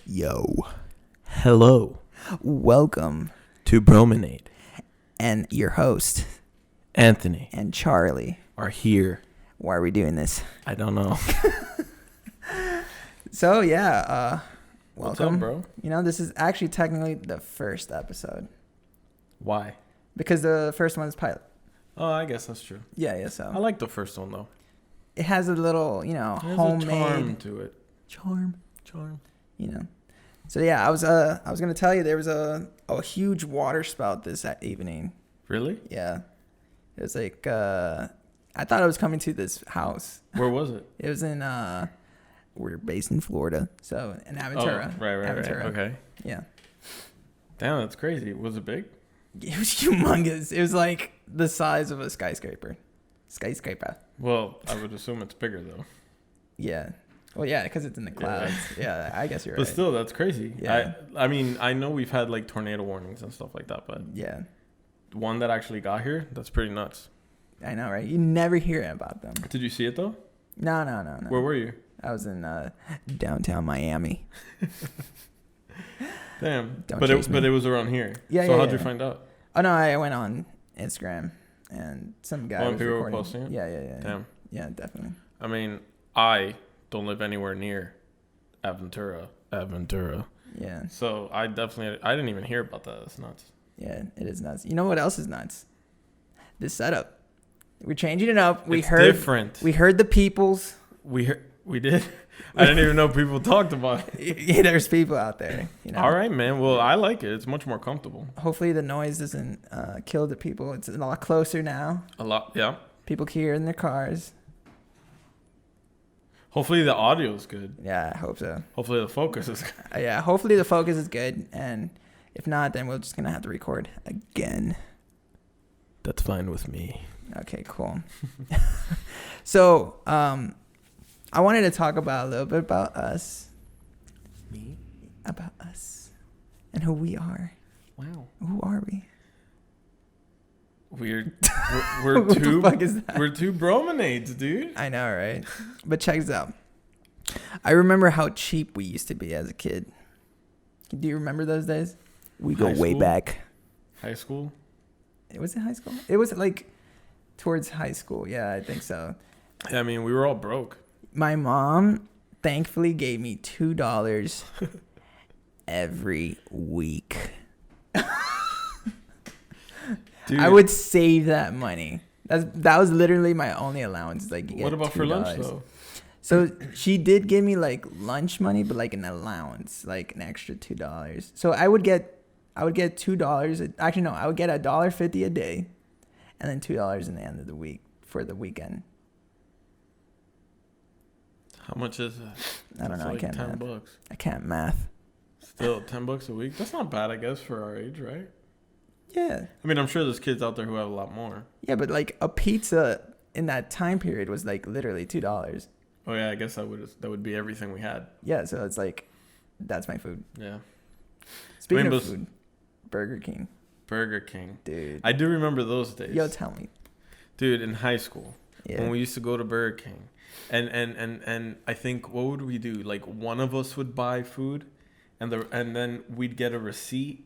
Yo. Hello Welcome. to Bromenade. And your host Anthony and Charlie. are here. Why are we doing this? I don't know. So, yeah, What's welcome. up, bro? You know, this is actually technically the first episode Why? because the first one is pilot. Oh, I guess that's true. Yeah, I so like the first one, though. it has a little, There's homemade a charm to it. charm, Charm. So, yeah, I was going to tell you there was a huge water spout this evening. Really? Yeah. It was like, I thought I was coming to this house. Where was it? It was in, we're based in Florida, so in Aventura. Oh, right. Aventura. Okay. Yeah. Damn, that's crazy. Was it big? It was humongous. It was like the size of a skyscraper. Well, I would assume it's bigger, though. Yeah. Well, yeah, because it's in the clouds. Yeah, I guess you're right. But still, that's crazy. Yeah. I mean, I know we've had, like, tornado warnings and stuff like that, but Yeah. one that actually got here, that's pretty nuts. I know, right? You never hear about them. Did you see it, though? No. Where were you? I was in downtown Miami. Damn. Don't But chase me. it was around here. Yeah, So yeah, how'd you yeah. find out? Oh, no, I went on Instagram, and some guy When was people were recording. posting it? Yeah. Damn. Yeah, definitely. I mean, I don't live anywhere near Aventura. Yeah. So I didn't even hear about that. That's nuts. Yeah, it is nuts. You know what else is nuts? This setup. We're changing it up. It's different. We heard the peoples. We did. I didn't even know people talked about it. Yeah, there's people out there. All right, man. Well, I like it. It's much more comfortable. Hopefully the noise doesn't kill the people. It's a lot closer now. A lot, yeah. People can hear in their cars. Hopefully the audio is good. Yeah, I hope so. Hopefully the focus is good. Yeah, hopefully the focus is good. And if not, then we're just going to have to record again. That's fine with me. Okay, cool. So, I wanted to talk about a little bit about us. Me? About us. And who we are. Wow. Who are we? We're What two. the fuck is that? We're two bromenades, dude. I know, right? But check this out. I remember how cheap we used to be as a kid. Do you remember those days? We go High way school? back. High school. Was it high school? It was like towards high school. Yeah, I think so. Yeah, I mean, we were all broke. My mom thankfully gave me $2 every week. Dude, I would save that money. That was literally my only allowance. Like, you get what about for $2. lunch though? So she did give me like lunch money, but like an allowance, like an extra $2. So I would get $2. Actually, no, I would get $1.50 a day, and then $2 in the end of the week for the weekend. How much is that? I don't know. Like I can't math. $10. I can't math. Still $10 a week. That's not bad, I guess, for our age, right? Yeah. I mean, I'm sure there's kids out there who have a lot more. Yeah, but like a pizza in that time period was like literally $2. Oh yeah, I guess that would be everything we had. Yeah, so it's like that's my food. Yeah. Speaking Rainbows- of food, Burger King, Burger King. dude. I do remember those days. Yo, tell me. Dude, in high school, Yeah. when we used to go to Burger King, and I think, what would we do? Like, one of us would buy food, and then we'd get a receipt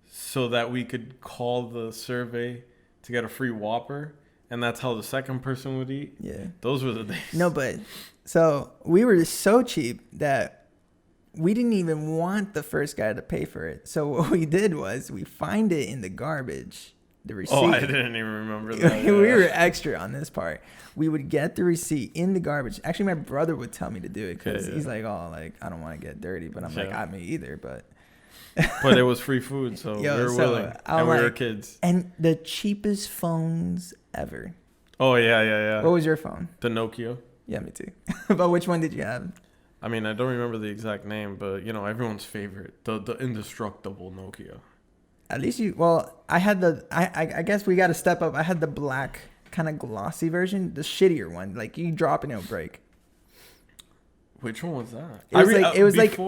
so that we could call the survey to get a free Whopper, and that's how the second person would eat. Yeah. Those were the days. No, but so we were so cheap that we didn't even want the first guy to pay for it. So what we did was we find it in the garbage, the receipt. Oh, I didn't even remember that. We were extra on this part. We would get the receipt in the garbage. Actually, my brother would tell me to do it because he's like, oh, like, I don't want to get dirty. But I'm like, I me either. But it was free food, so Yo, we were willing. And we were kids. And the cheapest phones ever. Oh, yeah. What was your phone? The Nokia. Yeah, me too. But which one did you have? I mean, I don't remember the exact name, but, everyone's favorite. The indestructible Nokia. At least I had I guess we got to step up. I had the black kind of glossy version, the shittier one. Like, you drop and it'll break. Which one was that? It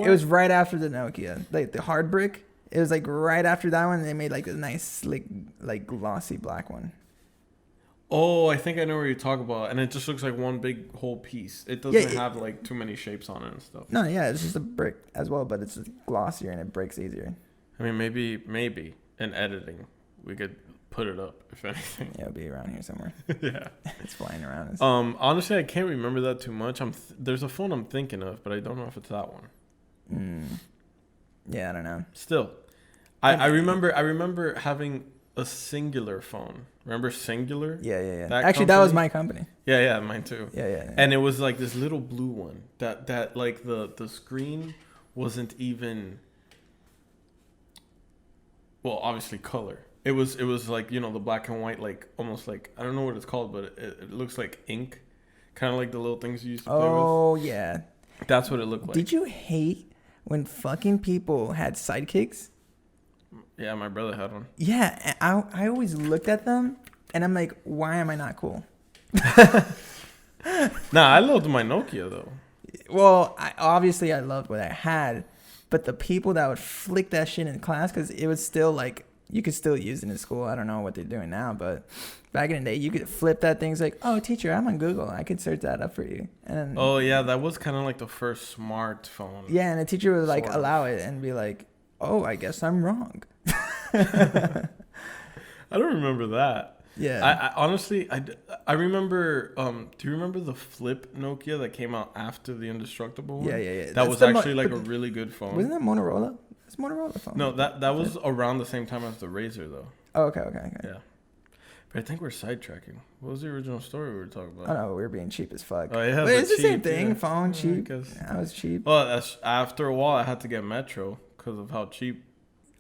was right after the Nokia, like the hard brick. It was like right after that one. They made like a nice, slick, like glossy black one. Oh, I think I know what you're talking about, and it just looks like one big whole piece. It doesn't Yeah, have like too many shapes on it and stuff. No, yeah, it's just a brick as well, but it's just glossier and it breaks easier. I mean, maybe in editing we could put it up if anything. Yeah, it'll be around here somewhere. Yeah, It's flying around. honestly, I can't remember that too much. There's a phone I'm thinking of, but I don't know if it's that one. Yeah, I don't know. Still, I remember having a Singular phone. Remember Singular? Yeah. That Actually, that was my company. Yeah, mine too. Yeah. And it was like this little blue one that like the screen wasn't even, well, obviously color. It was like, you know, the black and white, like almost like, I don't know what it's called, but it looks like ink, kind of like the little things you used to play with. Oh yeah. That's what it looked like. Did you hate when fucking people had sidekicks? Yeah, my brother had one. Yeah, I always looked at them and I'm like, why am I not cool? Nah, I loved my Nokia though. Well, obviously I loved what I had, but the people that would flick that shit in class, because it was still like, you could still use it in school. I don't know what they're doing now, but back in the day, you could flip that thing. It's like, oh, teacher, I'm on Google. I could search that up for you. And then, Oh yeah, that was kind of like the first smartphone. yeah, and the teacher would like Sort of. allow it and be like, oh, I guess I'm wrong. I don't remember that. Yeah. I honestly, I remember. Do you remember the flip Nokia that came out after the indestructible one? Yeah. That That's was the actually like a really good phone. Wasn't that Motorola? It's Motorola phone. No, that was around the same time as the Razr though. Oh, okay. Yeah. But I think we're sidetracking. What was the original story we were talking about? Oh no, we were being cheap as fuck. Oh yeah, But it's the same cheap, thing. yeah. Phone Yeah, I cheap. guess. I was cheap. Well, after a while, I had to get Metro because of how cheap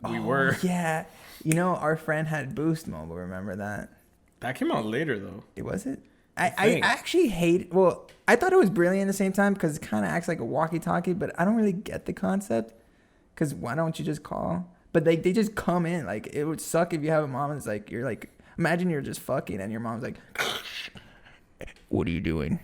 we were. Yeah. You know, our friend had Boost Mobile. Remember that? That came out later though. It was it? I I think. actually hate. Well, I thought it was brilliant at the same time because it kind of acts like a walkie-talkie, but I don't really get the concept. Because why don't you just call? But they just come in. Like, it would suck if you have a mom and it's like, you're like, imagine you're just fucking and your mom's like, what are you doing?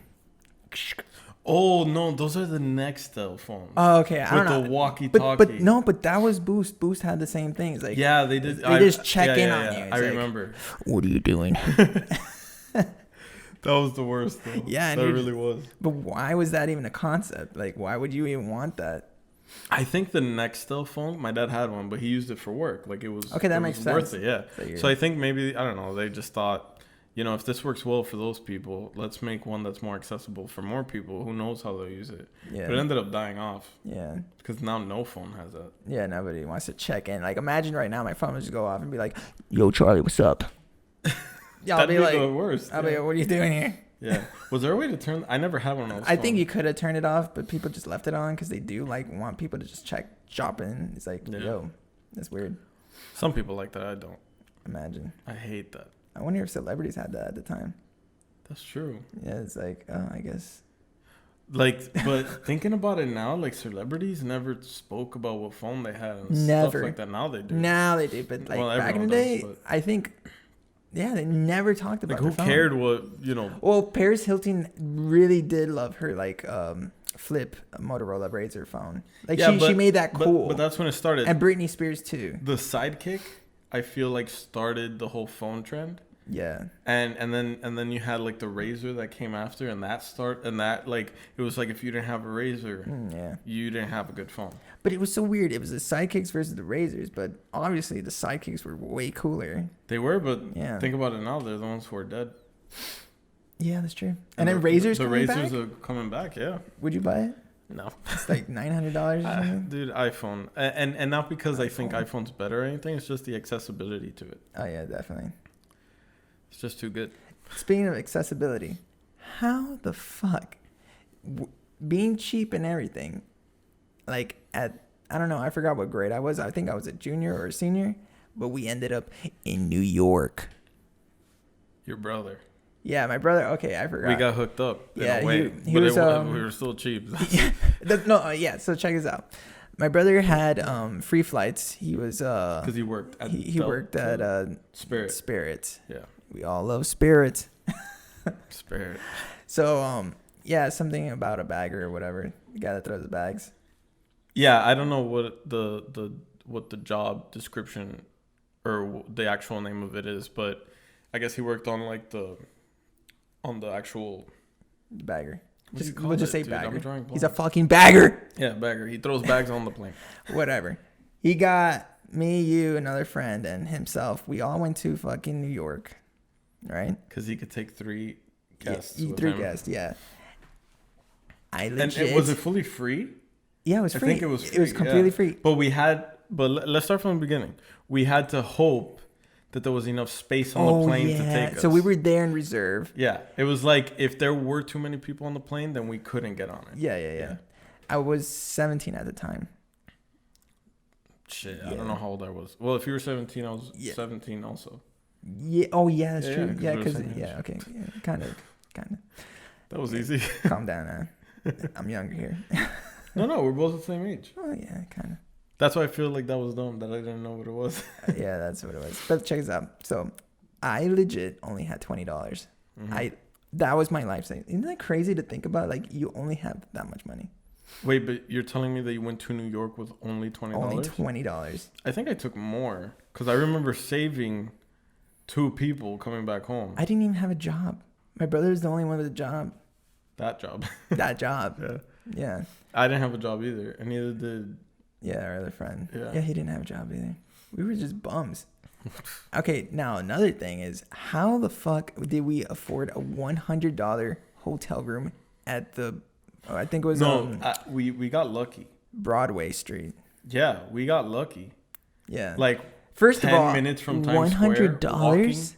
Oh no, those are the Nextel phones. Oh, okay. I don't know. With the walkie-talkie. But no, but that was Boost. Boost had the same thing. It's like, Yeah, they did. They just check in on you. It's I like, remember. what are you doing? That was the worst though. Yeah, and that you're really was. But why was that even a concept? Like, why would you even want that? I think the Nextel phone, my dad had one, but he used it for work. Like it was Okay, that it makes was sense. worth it, yeah. So I think maybe, I don't know, they just thought, you know, if this works well for those people, let's make one that's more accessible for more people. Who knows how they'll use it? Yeah. But it ended up dying off. Yeah. Because now no phone has that. Yeah, nobody wants to check in. Like, imagine right now my phone would just go off and be like, yo, Charlie, what's up? Yeah, I'll That'd be be like, the worst. I'll be like, what are you doing here? Yeah. Was there a way to turn? I never had one of those. I think phones. you could have turned it off, but people just left it on because they do like want people to just check shopping. It's like, Yeah. yo, that's weird. Some people like that. I don't. Imagine. I hate that. I wonder if celebrities had that at the time. That's true. Yeah, it's like, oh, I guess. Like, but thinking about it now, like celebrities never spoke about what phone they had and Never. stuff like that. Now they do. Now they do, but like Well, back in the everyone day, does, I think, yeah, they never talked about Like, who their phone. cared what, you know? Well, Paris Hilton really did love her like flip Motorola Razr phone. Like Yeah, she but- made that cool. But that's when it started. And Britney Spears too. The Sidekick, I feel like started the whole phone trend. Yeah. And then you had like the Razr that came after, and that like it was like if you didn't have a Razr, Yeah. you didn't have a good phone. But it was so weird. It was the Sidekicks versus the Razrs, but obviously the Sidekicks were way cooler. They were, but Yeah. think about it now. They're the ones who are dead. Yeah, that's true. And then Razrs the coming Razrs back? are coming back. Yeah. Would you buy it? No. It's like $900 or something. Dude, iPhone, and not because I think iPhone's better or anything. It's just the accessibility to it. Oh yeah, definitely. It's just too good. Speaking of accessibility, how the fuck being cheap and everything, like at I don't know, I forgot what grade I was. I think I was a junior or a senior, but we ended up in New York. Your brother. Yeah, my brother. Okay, I forgot. We got hooked up. Yeah, in a way, he but was, we were still cheap. Yeah, so check this out. My brother had free flights. He was Because he worked at he worked at Spirit. Spirit. Yeah, We all love Spirit. Spirit. So yeah, something about a bagger or whatever. The guy that throws the bags. Yeah, I don't know what the job description or the actual name of it is, but I guess he worked on like the On the actual bagger. What do you Just, call we'll just it, say dude? I'm bagger. drawing He's a blank. fucking bagger. Yeah, bagger. He throws bags on the plane. Whatever. He throws bags on the plane. Whatever. He got me, you, another friend, and himself. We all went to fucking New York, right? Because he could take 3 guests. Yeah, with three him. guests. Yeah. And was it fully free? Yeah, it was free. I think it was free. It was completely free. But let's start from the beginning. We had to hope that there was enough space on the plane to take us. So we were there in reserve. Yeah. It was like if there were too many people on the plane, then we couldn't get on it. Yeah. I was 17 at the time. Shit, I don't know how old I was. Well, if you were 17, I was 17 also. Yeah. Oh, yeah, that's true. Yeah, Yeah, because okay, yeah, kind of. That was easy. Calm down, man. I'm younger here. No, we're both the same age. Oh yeah, kind of. That's why I feel like that was dumb that I didn't know what it was. Yeah, that's what it was. But check this out. So, I legit only had $20. Mm-hmm. That was my life saving. Isn't that crazy to think about? Like you only have that much money. Wait, but you're telling me that you went to New York with only $20? Only $20. I think I took more because I remember saving 2 people coming back home. I didn't even have a job. My brother was the only one with a job. That job. That job. Yeah. Yeah. I didn't have a job either, and neither did. Yeah, our other friend. Yeah. He didn't have a job either. We were just bums. Okay, now another thing is, how the fuck did we afford a $100 hotel room at the? Oh, I think it was we got lucky. Broadway Street. Yeah, we got lucky. Yeah. Like first 10 of all, minutes from Times Square. $100.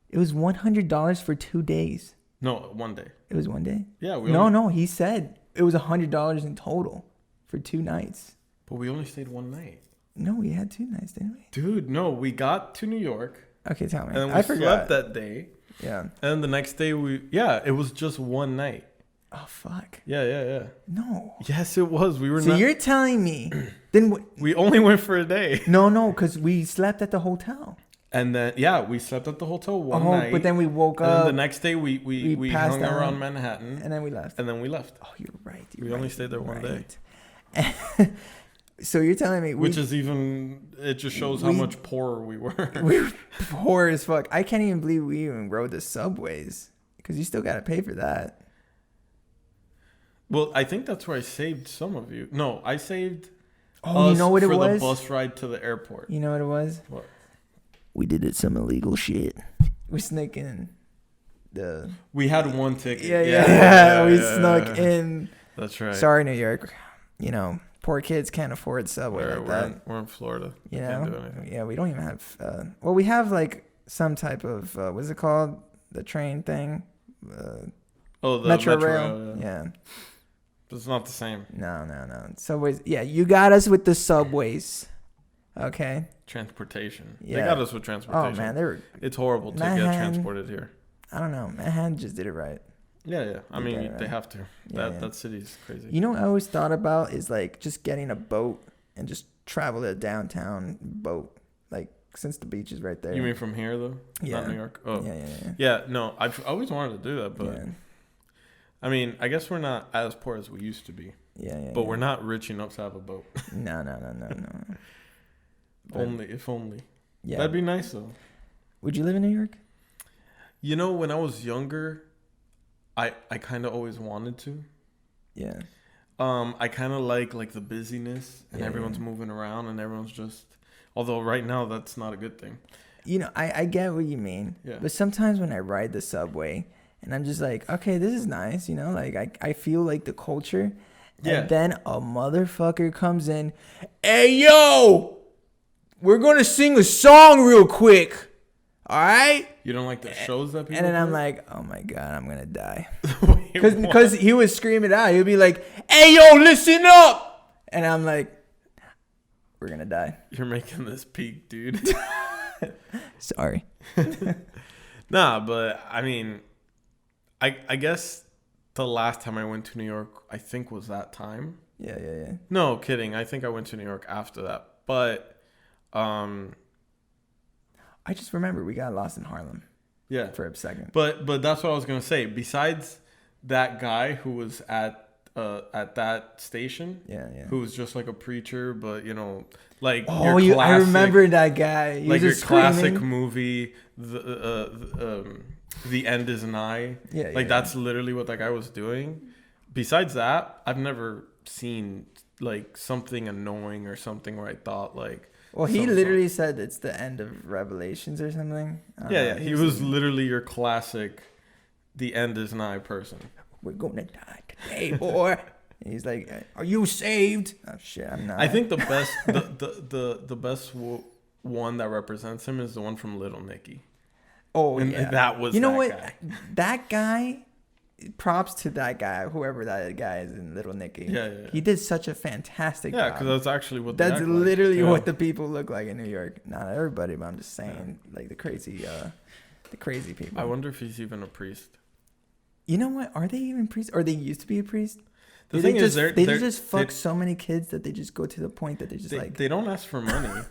It was $100 for 2 days. No, 1 day. It was 1 day. Yeah. No. He said it was $100 in total for 2 nights. But we only stayed 1 night. No, we had 2 nights, didn't we? Dude, no. We got to New York. Okay, tell me. And then we slept that day. Yeah. And then the next day it was just 1 night. Oh fuck. Yeah. No. Yes, it was. We were. So you're telling me then we only went for a day. No, because we slept at the hotel. And then we slept at the hotel one night. But then we woke up. up. And then the next day we hung around Manhattan. And then we left. Oh, you're right. We only stayed there 1 day. So you're telling me it just shows how much poorer we were. We were poor as fuck. I can't even believe we even rode the subways because you still got to pay for that. Well, I think that's where I saved some of you. No, I saved you know what it was? for the bus ride to the airport. You know what it was? What? We did some illegal shit. We snuck in We had 1 ticket. Yeah. We snuck in. That's right. Sorry, New York. You know, poor kids can't afford subway like that. We're in Florida. You know? Can't do anything. Yeah, we don't even have... we have like some type of... what's it called? The train thing? The Metro Rail. Yeah. It's not the same. No. Subways. Yeah, you got us with the subways. Okay. Transportation. Yeah. They got us with transportation. Oh man, it's horrible to get transported here. I don't know. Manhattan just did it right. Yeah. I mean, they have to. That city's crazy. You know what I always thought about is like just getting a boat and just travel to a downtown boat. Like since the beach is right there. You mean from here though? Yeah. Not New York? Oh. Yeah. Yeah, no. I've always wanted to do that, but I mean, I guess we're not as poor as we used to be. Yeah. But we're not rich enough to have a boat. No. If only. Yeah. That'd be nice though. Would you live in New York? You know, when I was younger, I kind of always wanted to. Yeah. I kind of like the busyness and everyone's moving around and everyone's just. Although right now that's not a good thing. You know, I get what you mean. Yeah. But sometimes when I ride the subway and I'm just like, okay, this is nice. You know, like I feel like the culture. Yeah. And then a motherfucker comes in. Hey, yo, we're going to sing a song real quick. All right. You don't like the shows that people. And then play? I'm like, oh my God, I'm going to die. Wait, Because he was screaming out. He'd be like, hey, yo, listen up. And I'm like, we're going to die. You're making this peak, dude. Sorry. Nah, but I mean, I guess the last time I went to New York, I think was that time. Yeah. No, kidding. I think I went to New York after that. But, I just remember we got lost in Harlem. Yeah. For a second. But that's what I was going to say. Besides that guy who was at that station. Yeah. Who was just like a preacher, but you know, like I remember that guy. He like was your just screaming. classic movie, the end is nigh. Yeah, Like that's literally what that guy was doing. Besides that, I've never seen like something annoying or something where I thought like. Well, he literally said it's the end of Revelations or something. Yeah. He was literally your classic, the end is nigh person. We're gonna die today, boy. He's like, "Are you saved?" Oh shit, I'm not. I think the best, the best one that represents him is the one from Little Nicky. Oh, and yeah. That was. You know that what? Guy. That guy. Props to that guy, whoever that guy is in Little Nicky. Yeah. He did such a fantastic job. Yeah, because that's actually what. That's literally what the people look like in New York. Not everybody, but I'm just saying, like the crazy people. I wonder if he's even a priest. You know what? Are they even priests? Or they used to be a priest? The thing is, they just fuck so many kids that they just go to the point that they just they don't ask for money.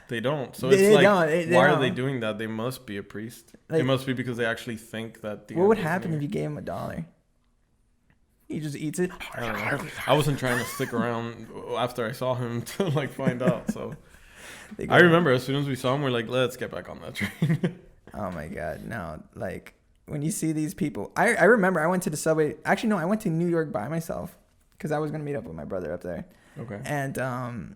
They don't. So they it's like, why are they doing that? They must be a priest. It must be because they actually think that. What would happen if you gave him $1? He just eats it. I don't know. I wasn't trying to stick around after I saw him to like find out. So I remember as soon as we saw him, we're like, let's get back on that train. Oh my god, no! Like when you see these people, I remember I went to the subway. Actually, no, I went to New York by myself because I was gonna meet up with my brother up there. Okay. And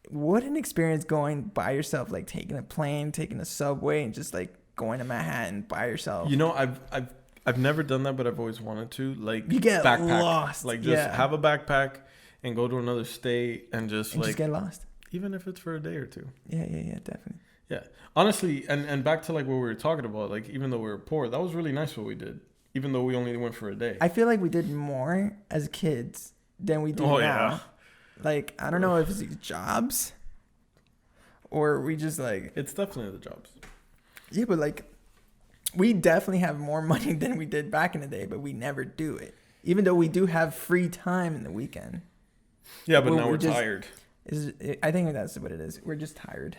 what an experience going by yourself, like taking a plane, taking a subway, and just like going to Manhattan by yourself. You know, I've never done that, but I've always wanted to. Like you get backpack. lost, like just have a backpack and go to another state and just get lost, even if it's for a day or two. Yeah, definitely. Yeah, honestly, and back to like what we were talking about, like even though we were poor, that was really nice what we did, even though we only went for a day. I feel like we did more as kids than we do now. Yeah. Like, I don't know if it's these jobs or we just like... It's definitely the jobs. Yeah, but like, we definitely have more money than we did back in the day, but we never do it. Even though we do have free time in the weekend. Yeah, but now we're tired. I think that's what it is. We're just tired.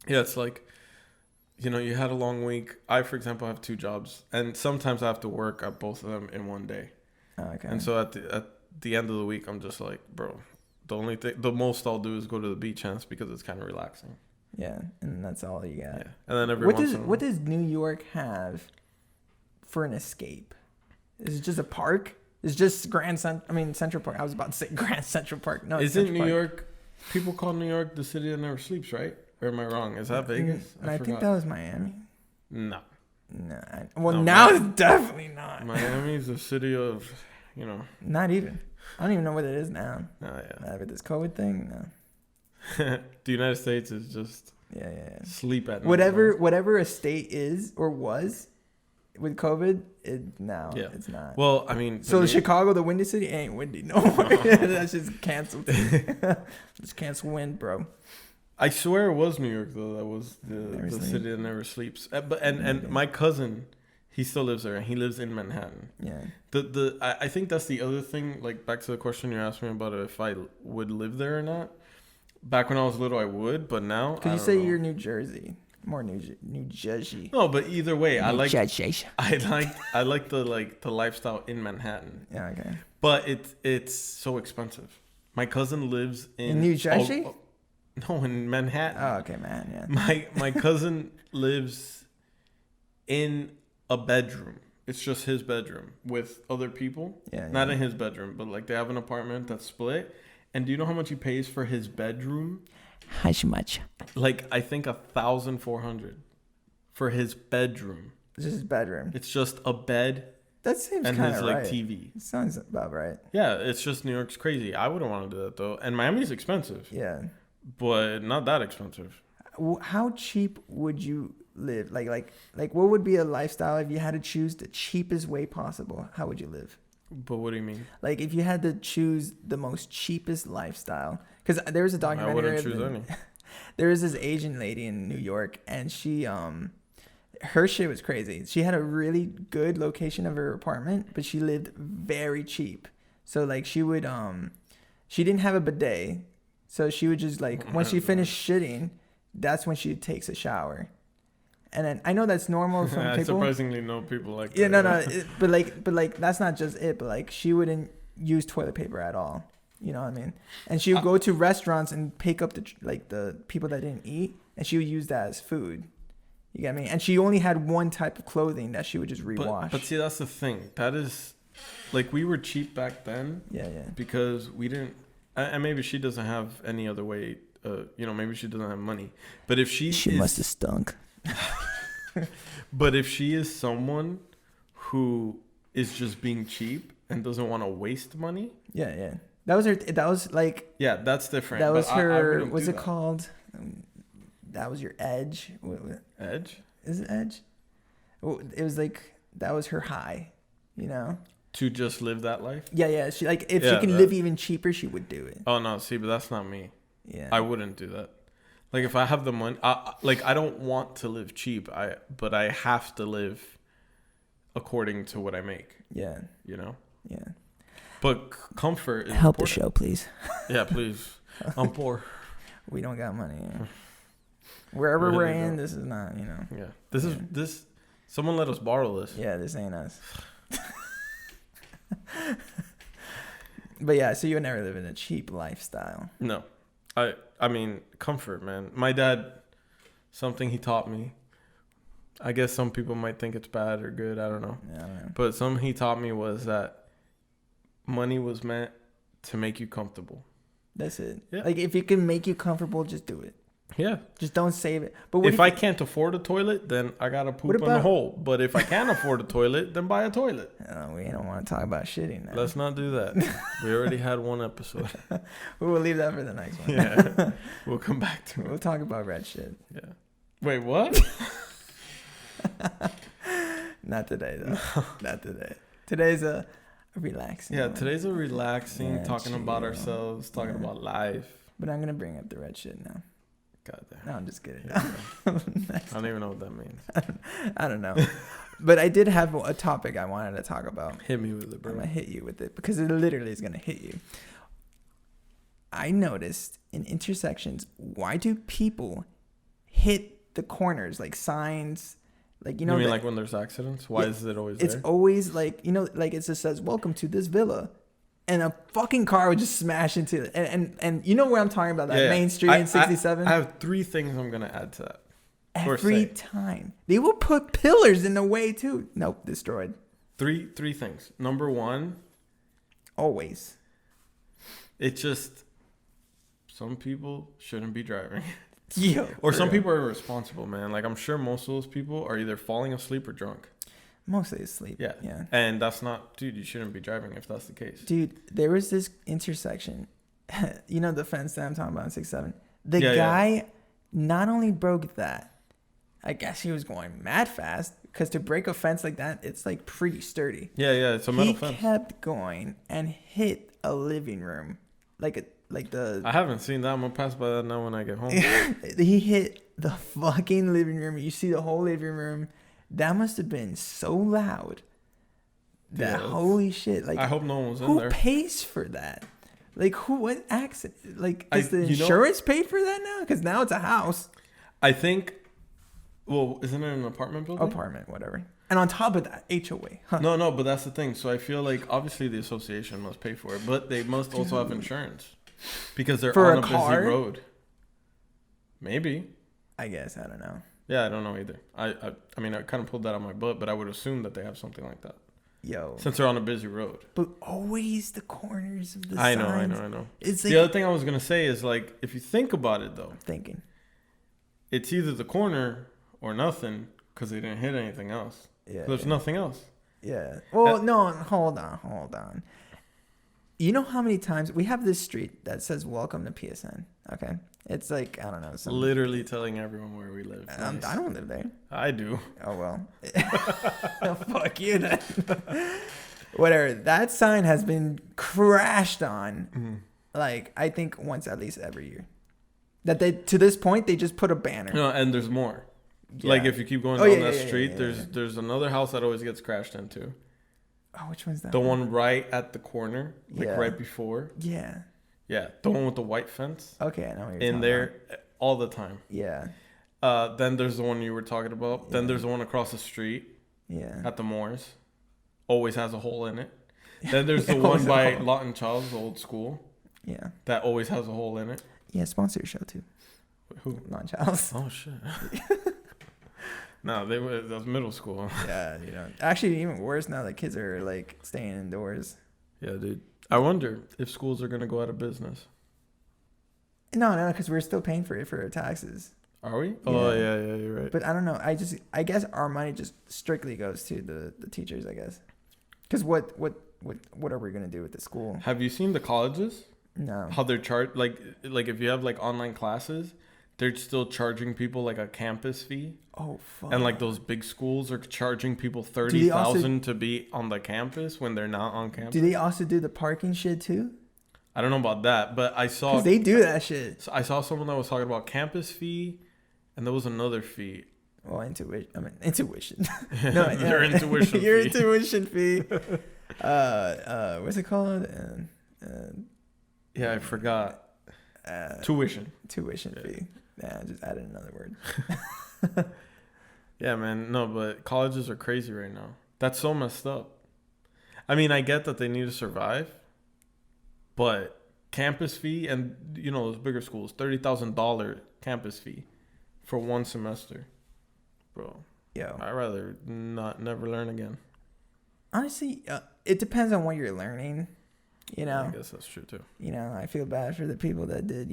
Yeah, it's like, you know, you had a long week. I, for example, have 2 jobs. And sometimes I have to work at both of them in one day. Oh, okay. And so at the end of the week, I'm just like, bro... The most I'll do is go to the beach house because it's kind of relaxing. Yeah, and that's all you got. Yeah, and then what does New York have for an escape? Is it just a park? It's just Central Park. I was about to say Grand Central Park. No, isn't New York? People call New York the city that never sleeps, right? Or am I wrong? Is that Vegas? I think that was Miami. No. Now it's definitely not. Miami is the city of, you know. Not even. I don't even know what it is now. Oh, yeah. With this COVID thing, no. The United States is just sleep at night. Whatever a state is or was with COVID, it's not. Well, I mean... So Chicago, the windy city, ain't windy no more. That's just canceled. Just cancel wind, bro. I swear it was New York, though. That was the city that never sleeps. And my cousin... He still lives there, and he lives in Manhattan. Yeah. I think that's the other thing. Like back to the question you asked me about if I would live there or not. Back when I was little, I would, but now. Because you say you're New Jersey, more New Jersey. No, but either way, I like the the lifestyle in Manhattan. Yeah. Okay. But it's so expensive. My cousin lives in New Jersey. No, in Manhattan. Oh, okay, man. Yeah. My cousin lives in a bedroom. It's just his bedroom with other people. Yeah. Not in his bedroom, but like they have an apartment that's split. And do you know how much he pays for his bedroom? How much? Like I think $1,400 for his bedroom. It's just his bedroom. It's just a bed. That seems kind of right. And his like TV. It sounds about right. Yeah, it's just New York's crazy. I wouldn't want to do that though. And Miami's expensive. Yeah. But not that expensive. How cheap would you live? Like what would be a lifestyle if you had to choose the cheapest way possible? How would you live? But what do you mean? Like if you had to choose the most cheapest lifestyle, because there was a documentary. I wouldn't choose any. There was this Asian lady in New York, and she her shit was crazy. She had a really good location of her apartment, but she lived very cheap. So like she would she didn't have a bidet, so she would just like when she finished shitting, that's when she takes a shower. And then I know that's normal for people. I surprisingly know people like that. Yeah, no, but like that's not just it. But like she wouldn't use toilet paper at all. You know what I mean? And she would go to restaurants and pick up the people that didn't eat, and she would use that as food. You get me? And she only had one type of clothing that she would just rewash. But see, that's the thing. That is, like, we were cheap back then. Yeah. Because we didn't, and maybe she doesn't have any other way. Maybe she doesn't have money. But if she must have stunk. But if she is someone who is just being cheap and doesn't want to waste money. Yeah. That was like. Yeah, that's different. That was her. What's it that. called? That was your edge. Edge? Is it edge? It was like that was her high, you know. To just live that life. Yeah. She like if she can live even cheaper, she would do it. Oh no, see, but that's not me. Yeah. I wouldn't do that. Like if I have the money, I don't want to live cheap. But I have to live according to what I make. Yeah. You know. Yeah. But comfort is help important. the show, please. Yeah, please. I'm poor. We don't got money. Yeah. Wherever really we're in, this is not, you know. Yeah. This. Someone let us borrow this. Yeah, this ain't us. But yeah, so you would never live in a cheap lifestyle. No. I mean, comfort, man. My dad, something he taught me. I guess some people might think it's bad or good. I don't know. Yeah, I don't know. But something he taught me was that money was meant to make you comfortable. That's it. Yeah. Like if it can make you comfortable, just do it. Yeah. Just don't save it. But if I can't afford a toilet, then I gotta poop in a hole. But if I can afford a toilet, then buy a toilet. We don't want to talk about shitting now. Let's not do that. We already had one episode. We will leave that for the next one. Yeah. We'll come back to it. We'll talk about red shit. Yeah. Wait, what? Not today, though. Not today. Today's a relaxing. Yeah, one. Today's a relaxing, talking chill. about ourselves, talking about life. But I'm gonna bring up the red shit now. God damn. No, I'm just kidding. I don't even know what that means. I don't know. But I did have a topic I wanted to talk about. Hit me with it, bro. I'm gonna hit you with it because it literally is gonna hit you. I noticed in intersections, why do people hit the corners like signs? Like you know, mean like when there's accidents? Why is it always there? It's always like like it just says "Welcome to this villa," and a fucking car would just smash into it. And you know where I'm talking about, that main street in 67. I have 3 things I'm gonna add to that. Every time they will put pillars in the way too. Nope, destroyed. 3 things. Number 1, always. It's just some people shouldn't be driving. Yo, or some people are irresponsible, man. Like I'm sure most of those people are either falling asleep or drunk. Mostly asleep. Yeah. And that's not, dude, you shouldn't be driving if that's the case. Dude, there was this intersection. You know the fence that I'm talking about in 67? The guy not only broke that, I guess he was going mad fast because to break a fence like that, it's like pretty sturdy. Yeah, it's a metal fence. He kept going and hit a living room. I haven't seen that. I'm gonna pass by that now when I get home. He hit the fucking living room. You see the whole living room. That must have been so loud. That holy shit! Like I hope no one was in there. Who pays for that? Like what accident? Like does the insurance pay for that now? Because now it's a house. I think. Well, isn't it an apartment building? Apartment, whatever. And on top of that, HOA. Huh? No, but that's the thing. So I feel like obviously the association must pay for it, but they must also have insurance because they're on a busy road. Maybe. I guess, I don't know. Yeah, I don't know either. I mean, I kind of pulled that out of my butt, but I would assume that they have something like that. Yo. Since they're on a busy road. But always the corners of the I signs. know. It's like, the other thing I was going to say is, like, if you think about it, though. Thinking. It's either the corner or nothing because they didn't hit anything else. Yeah. There's nothing else. Yeah. Well, no, hold on. You know how many times we have this street that says "Welcome to PSN"? Okay, it's like I don't know. Literally telling everyone where we live. Nice. I don't live there. I do. Oh well. Fuck you then. Whatever. That sign has been crashed on. Mm-hmm. Like I think once at least every year. That they to this point they just put a banner. No, and there's more. Yeah. Like if you keep going down that street, there's another house that always gets crashed into. Oh, which one's that? The one right at the corner, like right before. Yeah. Yeah, the one with the white fence. Okay, I know what you're in there about. All the time. Yeah. Then there's the one you were talking about. Yeah. Then there's the one across the street. Yeah. At the Moors, always has a hole in it. Then there's the one by Lawton Child's old school. Yeah. That always has a hole in it. Yeah, sponsor your show too. Who? Lawton Child's. Oh shit. No, that was middle school. Yeah, Actually, even worse now that kids are like staying indoors. Yeah, dude. I wonder if schools are gonna go out of business. No, because we're still paying for it for our taxes. Are we? Yeah. Oh, yeah, you're right. But I don't know. I guess our money just strictly goes to the teachers, I guess. Because what are we gonna do with the school? Have you seen the colleges? No. How they're charged? Like if you have like online classes, they're still charging people like a campus fee. Oh fuck. And like those big schools are charging people $30,000 to be on the campus when they're not on campus. Do they also do the parking shit too? I don't know about that, but I saw. Because they do that shit. So I saw someone that was talking about campus fee, and there was another fee. Well, intuition. No, your intuition fee. Your intuition fee. What's it called? Yeah, I forgot. Tuition. Tuition fee. Yeah, I just added another word. Yeah, man. No, but colleges are crazy right now. That's so messed up. I mean, I get that they need to survive, but campus fee and those bigger schools, $30,000 campus fee for one semester, bro. Yo, I'd rather never learn again. Honestly, it depends on what you're learning. I guess that's true too. I feel bad for the people that did.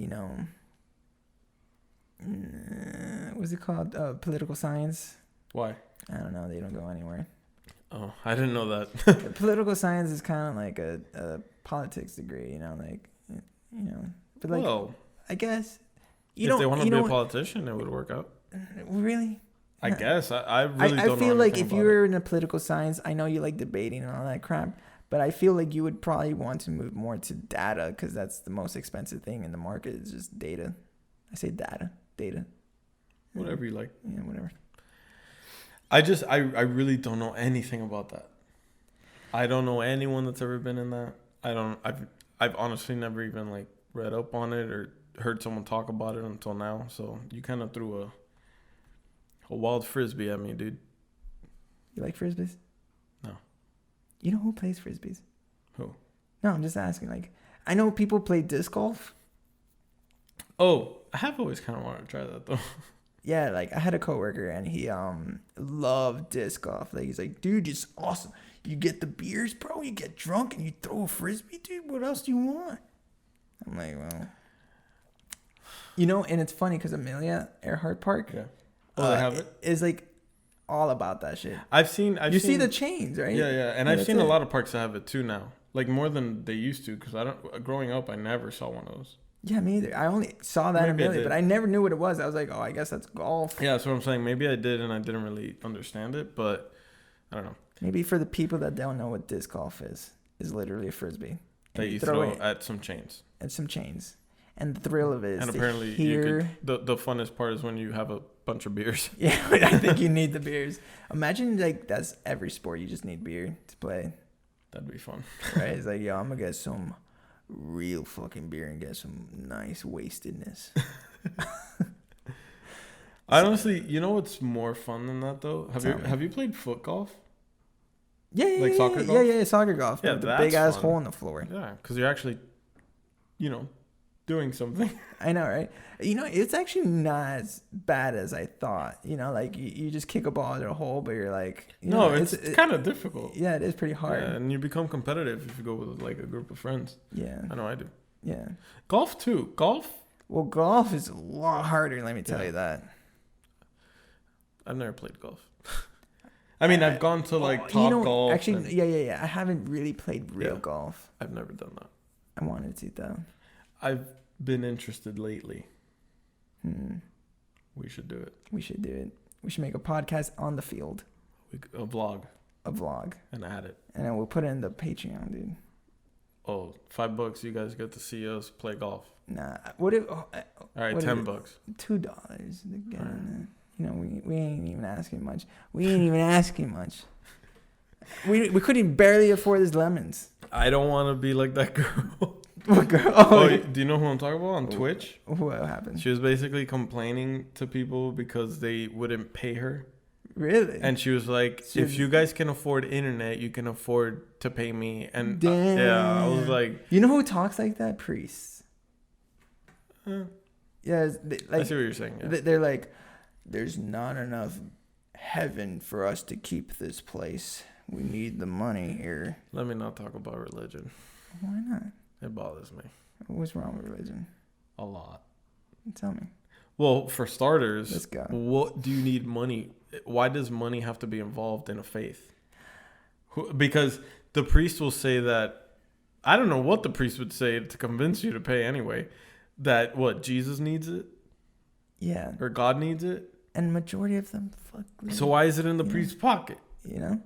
What's it called? Political science. Why? I don't know. They don't go anywhere. Oh, I didn't know that. Political science is kind of like a politics degree, But like, well, I guess if they want to be a politician, it would work out. Really? I guess I really don't know. I feel like if you were it. in a political science, I know you like debating and all that crap, but I feel like you would probably want to move more to data because that's the most expensive thing in the market is just data. I say data. Whatever you like. Yeah, whatever. I really don't know anything about that. I don't know anyone that's ever been in that. I've honestly never even like read up on it or heard someone talk about it until now. So you kind of threw a wild frisbee at me, dude. You like frisbees? No. You know who plays frisbees? Who? No, I'm just asking. Like, I know people play disc golf. Oh, I have always kind of wanted to try that though. Yeah, like I had a coworker and he loved disc golf. Like he's like, dude, it's awesome. You get the beers, bro. You get drunk and you throw a frisbee, dude. What else do you want? I'm like, well, and it's funny because Amelia Earhart Park. Yeah. Oh, they have it. Is like all about that shit. I've seen. See the chains, right? Yeah, and I've seen a lot of parks that have it too now. Like more than they used to, because growing up, I never saw one of those. Yeah, me either. I only saw that in Amelia, but I never knew what it was. I was like, oh, I guess that's golf. Yeah, that's what I'm saying. Maybe I did, and I didn't really understand it, but I don't know. Maybe for the people that don't know what disc golf is literally a frisbee that you throw at some chains. At some chains, and the thrill of it is and apparently the funnest part is when you have a bunch of beers. Yeah, I think you need the beers. Imagine like that's every sport. You just need beer to play. That'd be fun, right? It's like, yo, I'm gonna get some real fucking beer and get some nice wastedness. Honestly, you know what's more fun than that though? Have you played foot golf? Yeah, soccer golf? Yeah, soccer golf. Yeah, with the big ass hole in the floor. Yeah, because you're actually, doing something. I know, right? It's actually not as bad as I thought. Like you just kick a ball at a hole, but you're like, it's kind of difficult. Yeah, it is pretty hard. Yeah, and you become competitive if you go with like a group of friends. Yeah, I know I do. Yeah, golf too. Well, golf is a lot harder. Let me tell you that. I've never played golf. I mean, I've gone to like Topgolf. Actually, yeah. I haven't really played real golf. I've never done that. I wanted to though. I've been interested lately. We should do it. We should make a podcast on the field. A vlog. And add it. And then we'll put it in the Patreon, dude. Oh, $5. You guys get to see us play golf. Nah. What if? All right, $10. $2 again. Right. We ain't even asking much. We couldn't even barely afford these lemons. I don't want to be like that girl. What girl? Oh, do you know who I'm talking about on Twitch? What happened? She was basically complaining to people because they wouldn't pay her. Really? And she was like, if you guys can afford internet, you can afford to pay me. And I was like... You know who talks like that? Priests. Yeah. I see what you're saying. Yeah. They're like, there's not enough heaven for us to keep this place. We need the money here. Let me not talk about religion. Why not? It bothers me. What's wrong with religion? A lot. Tell me. Well, for starters, Let's go. What do you need money? Why does money have to be involved in a faith? Because the priest will say that, I don't know what the priest would say to convince you to pay anyway, that what, Jesus needs it? Yeah. Or God needs it? And majority of them fuck. So why is it in the priest's pocket? You know?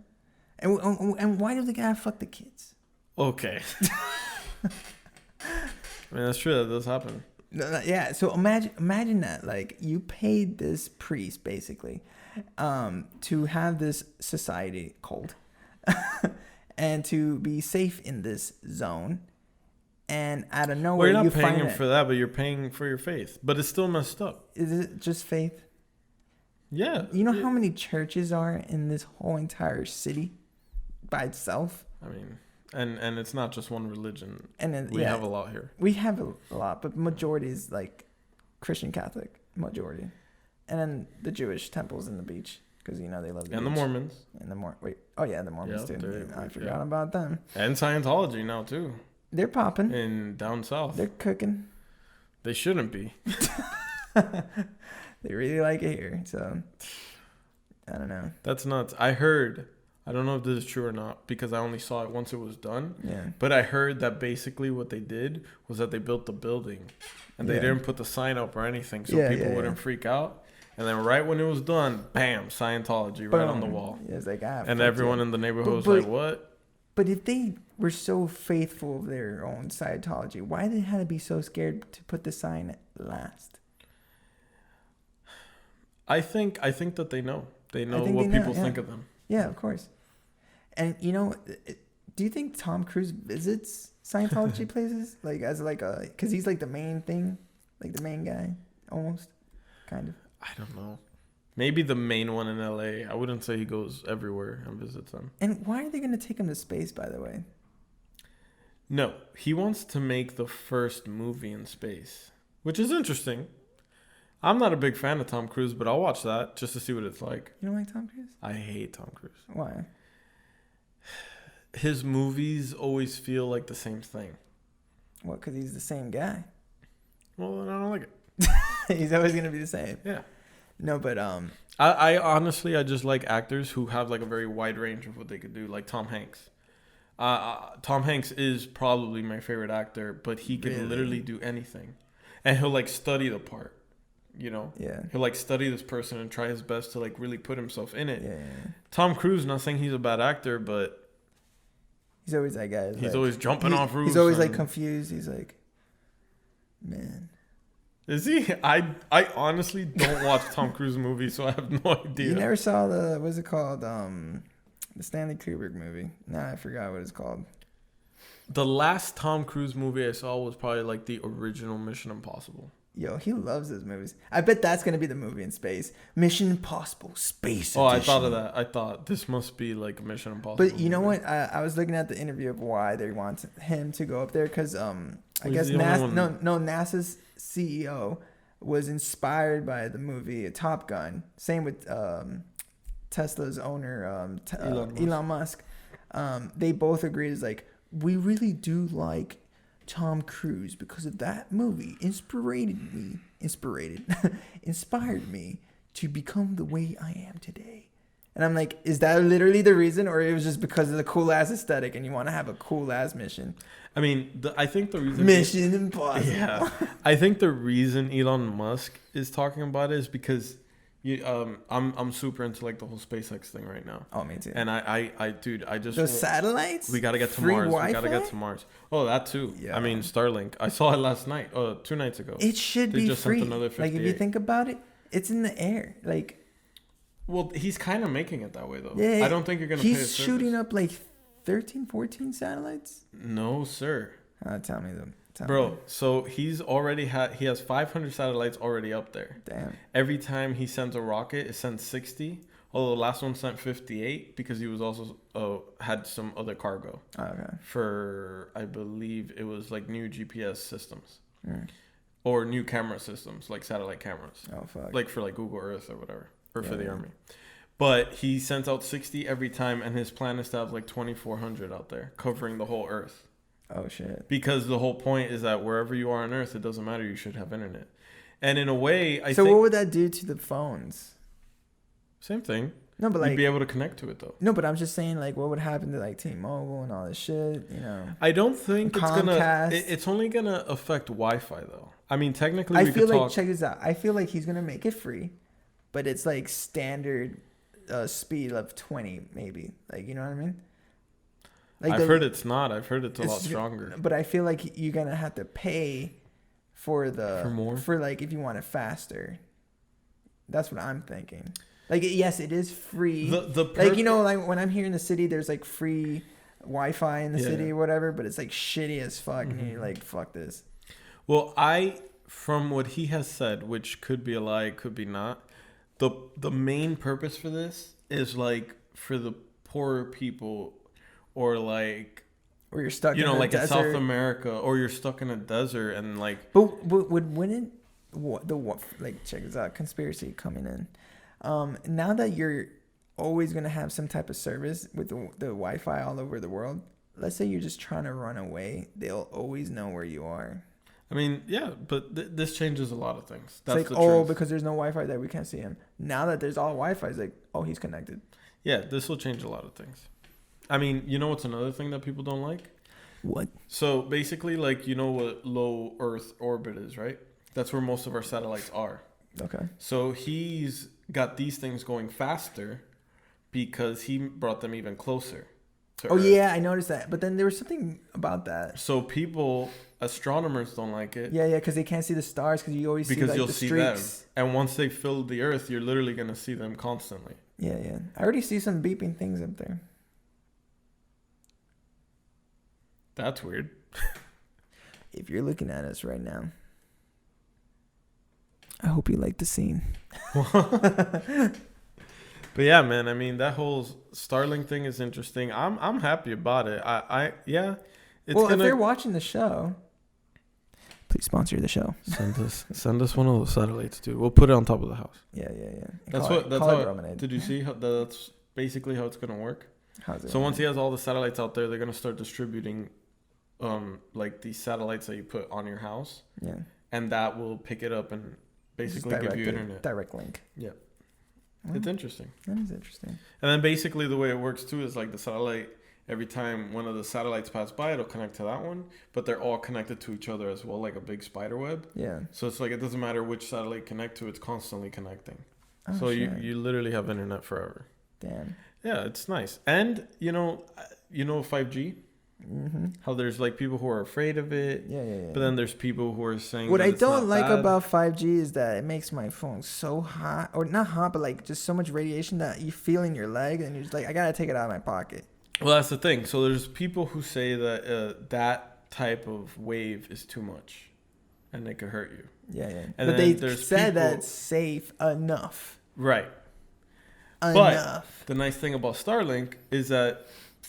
And why do they gotta fuck the kids? Okay. I mean, that's true. That does happen. Yeah, so imagine that. Like, you paid this priest, basically, to have this society cult and to be safe in this zone. And out of nowhere, well, you're not paying him for that, but you're paying for your faith. But it's still messed up. Is it just faith? Yeah. You know how many churches are in this whole entire city by itself? I mean, and it's not just one religion. And we have a lot here. We have a lot, but majority is like Christian Catholic majority, and then the Jewish temples in the beach because they love the beach. And the Mormons. And the Mormons too. I forgot about them. And Scientology now too. They're popping. And down south. They're cooking. They shouldn't be. They really like it here, so I don't know. That's nuts. I heard, I don't know if this is true or not because I only saw it once it was done. Yeah. But I heard that basically what they did was that they built the building and they didn't put the sign up or anything so people wouldn't freak out. And then right when it was done, bam, Scientology right on the wall. Yeah, it's like, and everyone in the neighborhood was like, what? But if they were so faithful of their own Scientology, why did they have to be so scared to put the sign last? I think that they know. They know what people think of them. Yeah, of course. And do you think Tom Cruise visits Scientology places because he's like the main thing, like the main guy, almost, kind of. I don't know. Maybe the main one in LA. I wouldn't say he goes everywhere and visits them. And why are they going to take him to space, by the way? No, he wants to make the first movie in space, which is interesting. I'm not a big fan of Tom Cruise, but I'll watch that just to see what it's like. You don't like Tom Cruise? I hate Tom Cruise. Why? His movies always feel like the same thing. Well, because he's the same guy. Well, then I don't like it. He's always going to be the same. Yeah. No, but I honestly, I just like actors who have like a very wide range of what they could do, like Tom Hanks. Tom Hanks is probably my favorite actor, but he can literally do anything. And he'll like study the part. Yeah, he'll like study this person and try his best to like really put himself in it. Yeah. Tom Cruise, not saying he's a bad actor, but he's always that guy. He's always jumping off roofs. He's always like confused. He's like, man. Is he? I honestly don't watch Tom Cruise movies, so I have no idea. You never saw what's it called? The Stanley Kubrick movie. Nah, I forgot what it's called. The last Tom Cruise movie I saw was probably like the original Mission Impossible. Yo, he loves those movies. I bet that's going to be the movie in space. Mission Impossible Space Edition. Oh, I thought of that. I thought this must be like Mission Impossible. But you know what? I was looking at the interview of why they want him to go up there because I guess NASA's CEO was inspired by the movie Top Gun. Same with Tesla's owner, Elon Musk. They both agreed. It's like, we really do like Tom Cruise because of that movie inspired me to become the way I am today. And I'm like, is that literally the reason, or it was just because of the cool ass aesthetic and you want to have a cool ass mission? I mean, I think the reason Mission Impossible. Yeah, I think the reason Elon Musk is talking about it is because I'm super into like the whole SpaceX thing right now. Oh, me too. And dude, I just those satellites. We gotta get to Free Mars. Wi-Fi? We gotta get to Mars. Oh, that too. Yeah. I mean, Starlink. I saw it last night. 2 nights ago. It should be free. Sent another 58. Like if you think about it, it's in the air. Like. Well, he's kind of making it that way though. Yeah. I don't think you're gonna. He's shooting up like 13, 14 satellites. No, sir. Tell me them. Bro, so he has 500 satellites already up there. Damn. Every time he sends a rocket, it sends 60. Although the last one sent 58 because he was also had some other cargo. Oh, okay. For, I believe it was like new GPS systems. Mm. Or new camera systems, like satellite cameras. Oh, fuck. Like for like Google Earth or whatever. Or for the Army. But he sends out 60 every time, and his plan is to have like 2,400 out there covering the whole Earth. Oh shit. Because the whole point is that wherever you are on Earth, it doesn't matter. You should have internet. And in a way, I So think... what would that do to the phones? Same thing. No, but You'd like... be able to connect to it, though. No, but I'm just saying, like, what would happen to, like, T-Mobile and all this shit, you know? I don't think it's Comcast. it's only going to affect Wi-Fi, though. I mean, technically, I feel like, check this out. I feel like he's going to make it free, but it's, like, standard speed of 20, maybe. Like, you know what I mean? Like I've heard it's not. I've heard it's a lot stronger. But I feel like you're going to have to pay for more? For, like, if you want it faster. That's what I'm thinking. Like, yes, it is free. Like, you know, like when I'm here in the city, there's like free Wi-Fi in the city or whatever, but it's like shitty as fuck, and you're like, fuck this. Well, from what he has said, which could be a lie, could be not, the main purpose for this is like for the poorer people, or like, or you're stuck, you know, in like desert. in South America, or you're stuck in a desert, and like. But wouldn't like, check this out, conspiracy coming in. Now that you're always going to have some type of service with the Wi-Fi all over the world, let's say you're just trying to run away, they'll always know where you are. I mean, yeah, but this changes a lot of things. That's it's like, oh, truth. Because there's no Wi-Fi there, we can't see him. Now that there's all Wi-Fi, it's like, oh, he's connected. Yeah, this will change a lot of things. I mean, you know what's another thing that people don't like? What? So basically, like, you know what low Earth orbit is, right? That's where most of our satellites are. Okay. So he's got these things going faster because he brought them even closer to Earth. Yeah, I noticed that. But then there was something about that. So astronomers don't like it. Yeah, because they can't see the stars because you always see like you'll the see streaks. Them. And once they fill the Earth, you're literally going to see them constantly. Yeah. I already see some beeping things up there. That's weird. If you're looking at us right now, I hope you like the scene. But yeah, man, I mean, that whole Starlink thing is interesting. I'm happy about it. If they're watching the show, please sponsor the show. Send us one of those satellites, dude. We'll put it on top of the house. Yeah. That's how Bromenade. Did you see how that's basically how it's gonna work? So once he has all the satellites out there, they're gonna start distributing like these satellites that you put on your house. Yeah. And that will pick it up and basically give you internet. Direct link. Yeah. Well, it's interesting. That is interesting. And then basically the way it works too is like the satellite, every time one of the satellites pass by, it'll connect to that one, but they're all connected to each other as well, like a big spider web. Yeah. So it's like it doesn't matter which satellite connect to, it's constantly connecting. Oh, so you literally have internet forever. Damn. Yeah, it's nice. And you know 5G? Mm-hmm. How there's like people who are afraid of it. Yeah. But then there's people who are saying what that I don't like bad. about 5G is that it makes my phone so hot, or not hot, but like just so much radiation that you feel in your leg, and you're just like, I gotta take it out of my pocket. Well, that's the thing. So there's people who say that that type of wave is too much, and it could hurt you. Yeah. And but they said that it's safe enough. Right. But the nice thing about Starlink is that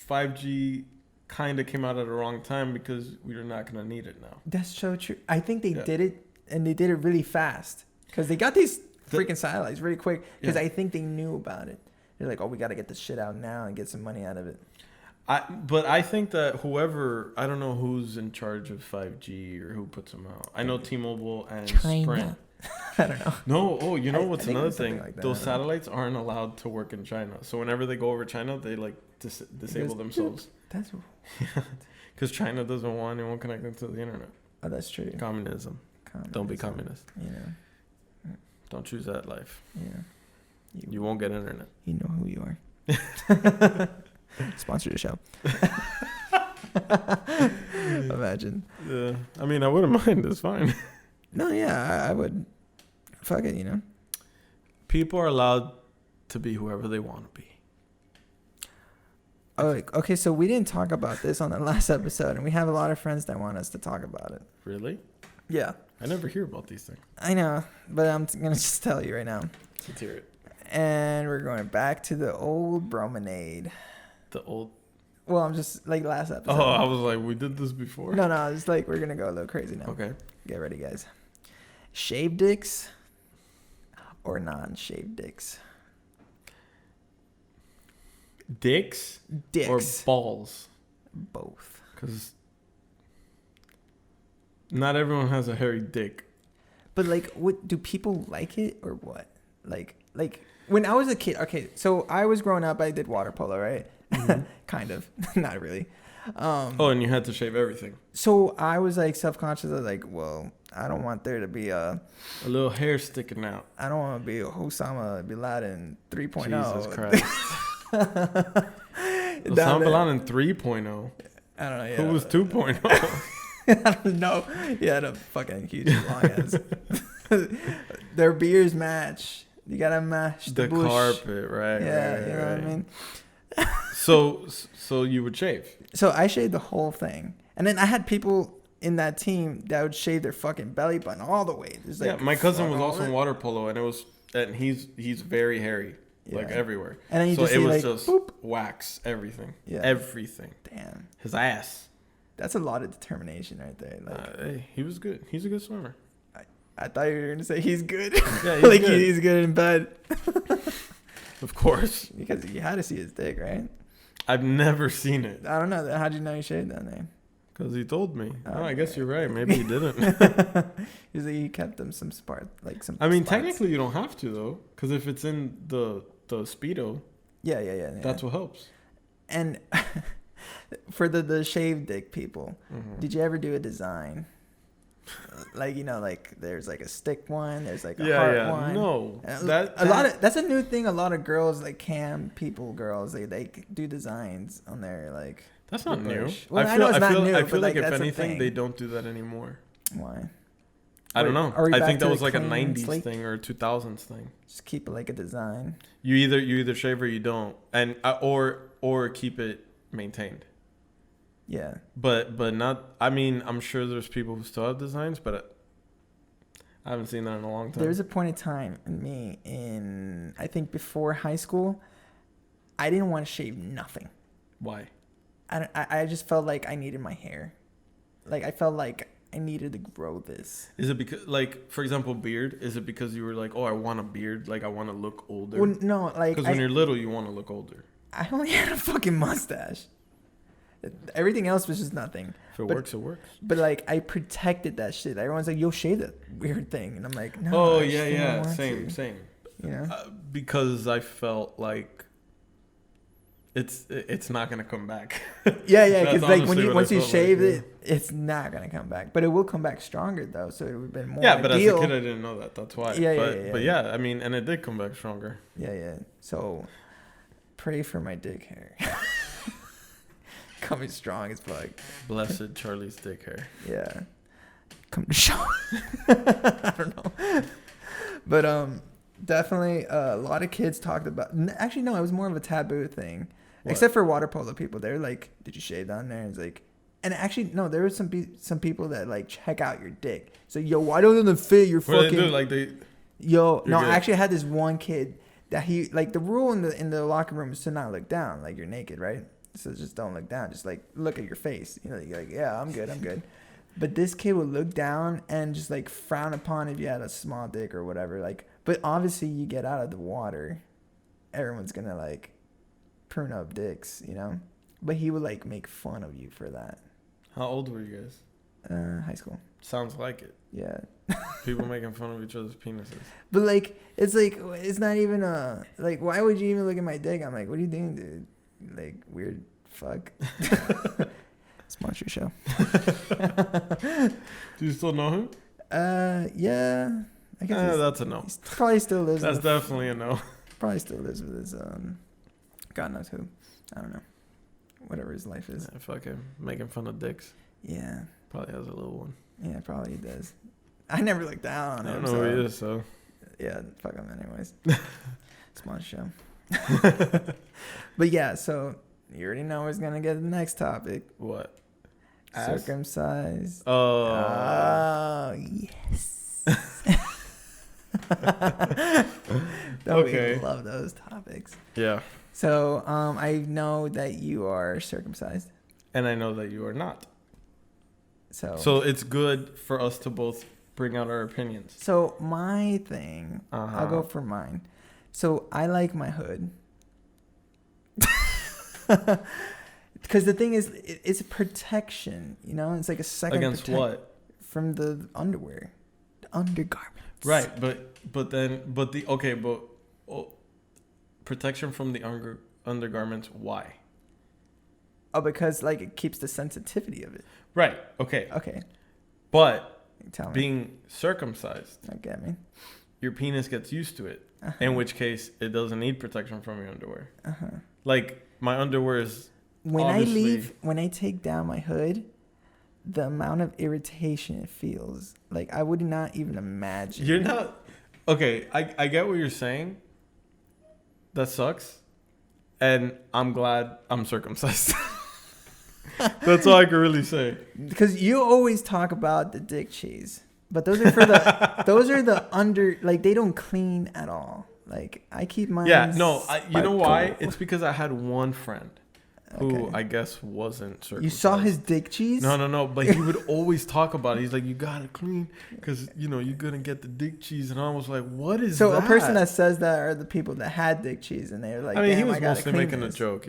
5G kind of came out at the wrong time because we're not going to need it now. That's so true. I think they did it, and they did it really fast because they got these freaking satellites really quick because I think they knew about it. They're like, oh, we got to get this shit out now and get some money out of it. But I think that I don't know who's in charge of 5G or who puts them out. I know T-Mobile and Sprint. I don't know. No, you know what's another thing? Like those satellites aren't allowed to work in China. So whenever they go over China, they like disable themselves. That's because China doesn't want anyone connecting to the internet. Oh, that's true. Communism. Don't be communist. Yeah. Don't choose that life. Yeah. You won't get internet. You know who you are. Sponsor the show. Imagine. Yeah. I mean, I wouldn't mind. It's fine. No, yeah, I would. Fuck it, you know. People are allowed to be whoever they want to be. Oh, okay, so we didn't talk about this on the last episode, and we have a lot of friends that want us to talk about it. Really? Yeah. I never hear about these things. I know, but I'm going to just tell you right now. Let's hear it. And we're going back to the old Bromenade. The old... Well, I'm just, like, last episode. Oh, I was like, we did this before? No, it's like, we're going to go a little crazy now. Okay. Get ready, guys. Shaved dicks or non-shaved dicks? Dicks? Dicks. Or balls? Both. Because not everyone has a hairy dick. But like, what do people like it or what? Like when I was a kid. Okay, so I was growing up. I did water polo, right? Mm-hmm. Kind of, not really. And you had to shave everything. So I was like self-conscious. I was like, well, I don't want there to be a little hair sticking out. I don't want to be a Osama Bin Laden 3.0. Jesus Christ. Osama Bin Laden 3.0. I don't know. Yeah. Who was 2.0? I don't know. He had a fucking huge long ass. Their beers match. You gotta match the bush. Carpet, right? Yeah, right, you know what I mean. So you would shave. So I shaved the whole thing, and then I had people in that team that would shave their fucking belly button all the way. Like, my cousin was also in water polo, and he's very hairy, like everywhere. And then it was just boop, wax everything. Yeah, everything. Damn. His ass. That's a lot of determination right there. Like, hey, he was good. He's a good swimmer. I thought you were gonna say he's good. Yeah, he's like good. He's good in bed. Of course. Because you had to see his dick, right? I've never seen it. I don't know. How'd you know he shaved down there? Because he told me. I guess you're right. Maybe he didn't. Usually he kept them some spark, like some. I mean, spots. technically you don't have to though, because if it's in the Speedo. Yeah. That's what helps. And for the shaved dick people, did you ever do a design? Like, like there's like a stick one, there's like a heart one. No, that's a new thing. A lot of girls, like girls, they do designs on their like. That's not new. Well, I know it's not new. I feel like if that's anything, they don't do that anymore. Why? I don't know. I think that was like a '90s sleek thing or a 2000s thing. Just keep it like a design. You either shave or you don't, and or keep it maintained. Yeah. But not. I mean, I'm sure there's people who still have designs, but I haven't seen that in a long time. There's a point in time in I think before high school, I didn't want to shave nothing. Why? I just felt like I needed my hair. Like I felt like I needed to grow this. Is it because, like, for example, beard? Is it because you were like, oh, I want a beard, like I want to look older? Well, no, like because when you're little, you want to look older. I only had a fucking mustache. Everything else was just nothing. If it works, it works. But like I protected that shit. Everyone's like, "You'll shave that weird thing," and I'm like, "No." Oh yeah, same. You know, because I felt like it's not gonna come back. Yeah, because like once you shave it, it's not gonna come back. But it will come back stronger though, so it would have been more. Yeah, but as a kid, I didn't know that. That's why. Yeah. But yeah, I mean, and it did come back stronger. Yeah. So pray for my dick hair. Coming strong as fuck. Blessed Charlie's dick hair. Yeah. Come to show. I don't know. But definitely a lot of kids talked about. Actually, no, it was more of a taboo thing. What? Except for water polo people, they're like, "Did you shave down there?" And it's like, and actually, no, there was some people that like check out your dick. So why doesn't it fit your fucking? What do they do? Like they. No, good. I actually had this one kid that he like the rule in the locker room is to not look down, like you're naked, right? So just don't look down. Just like look at your face. You're like, yeah, I'm good. But this kid would look down and just like frown upon if you had a small dick or whatever. Like, but obviously you get out of the water, everyone's gonna like prune up dicks, But he would like make fun of you for that. How old were you guys? High school. Sounds like it. Yeah. People making fun of each other's penises. But like, it's not even like, why would you even look at my dick? I'm like, what are you doing, dude? Like weird fuck. Sponsor show. Do you still know him? Yeah. I guess that's a no. He probably still lives. That's definitely a no. Probably still lives with his God knows who. I don't know. Whatever his life is. Yeah, fuck him. Making fun of dicks. Yeah. Probably has a little one. Yeah, probably he does. I never looked down on him. I don't know who he is, so. Yeah, fuck him anyways. Sponsor show. But yeah, so you already know who's gonna get the next topic. What? Circumcised. Oh yes. Okay. We love those topics. Yeah. So I know that you are circumcised. And I know that you are not. So it's good for us to both bring out our opinions. So my thing, I'll go for mine. So I like my hood. Because the thing is, it's a protection. You know, it's like a second Against what? From the underwear, the undergarments. Right, but protection from the undergarments. Why? Oh, because like it keeps the sensitivity of it. Right. Okay. Okay. But Tell me. being circumcised, Okay, I mean, your penis gets used to it. uh-huh. In which case, it doesn't need protection from your underwear. Uh-huh. Like my underwear is. When obviously, when I take down my hood, the amount of irritation it feels, like I would not even imagine. You're not. Okay, I get what you're saying. That sucks. And I'm glad I'm circumcised. That's all I can really say. Because you always talk about the dick cheese, but those are for the those are the under, like they don't clean at all. Like I keep mine. Yeah, no, you know why? It's because I had one friend who I guess wasn't circumcised. You saw his dick cheese? No, but he would always talk about it. He's like, you gotta clean because you're gonna get the dick cheese, and I was like, what is that? So a person that says that are the people that had dick cheese, and they're like, I mean, he was I gotta mostly clean making this. a joke,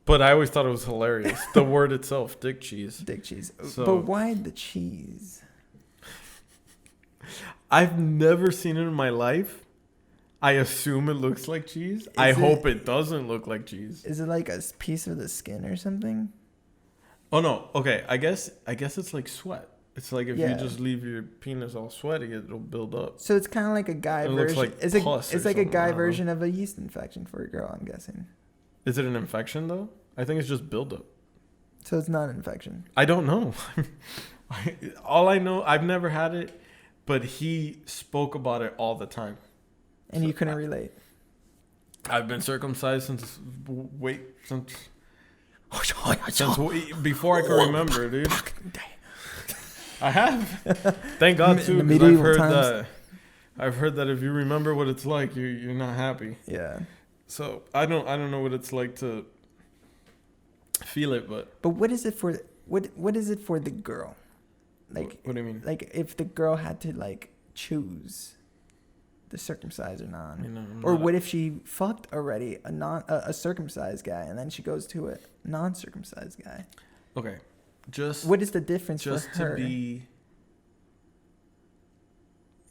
But I always thought it was hilarious. The word itself, dick cheese. Dick cheese. So, but why the cheese? I've never seen it in my life. I assume it looks like cheese. I hope it doesn't look like cheese. Is it like a piece of the skin or something? Oh no. Okay. I guess it's like sweat. It's like if you just leave your penis all sweaty, it'll build up. So it's kind of like a guy version. Looks like it's like a guy version of a yeast infection for a girl, I'm guessing. Is it an infection though? I think it's just buildup. So it's not an infection. I don't know. All I know, I've never had it, but he spoke about it all the time. And you couldn't relate. I've been circumcised since before I can remember, dude. I have. Thank God too, because I've heard that if you remember what it's like, you're not happy. Yeah. So I don't know what it's like to feel it, but what is it for? What is it for the girl? Like, what do you mean? Like if the girl had to like choose the circumcised or non, or what if she fucked already a circumcised guy and then she goes to a non-circumcised guy? Okay, what is the difference just for her? To be,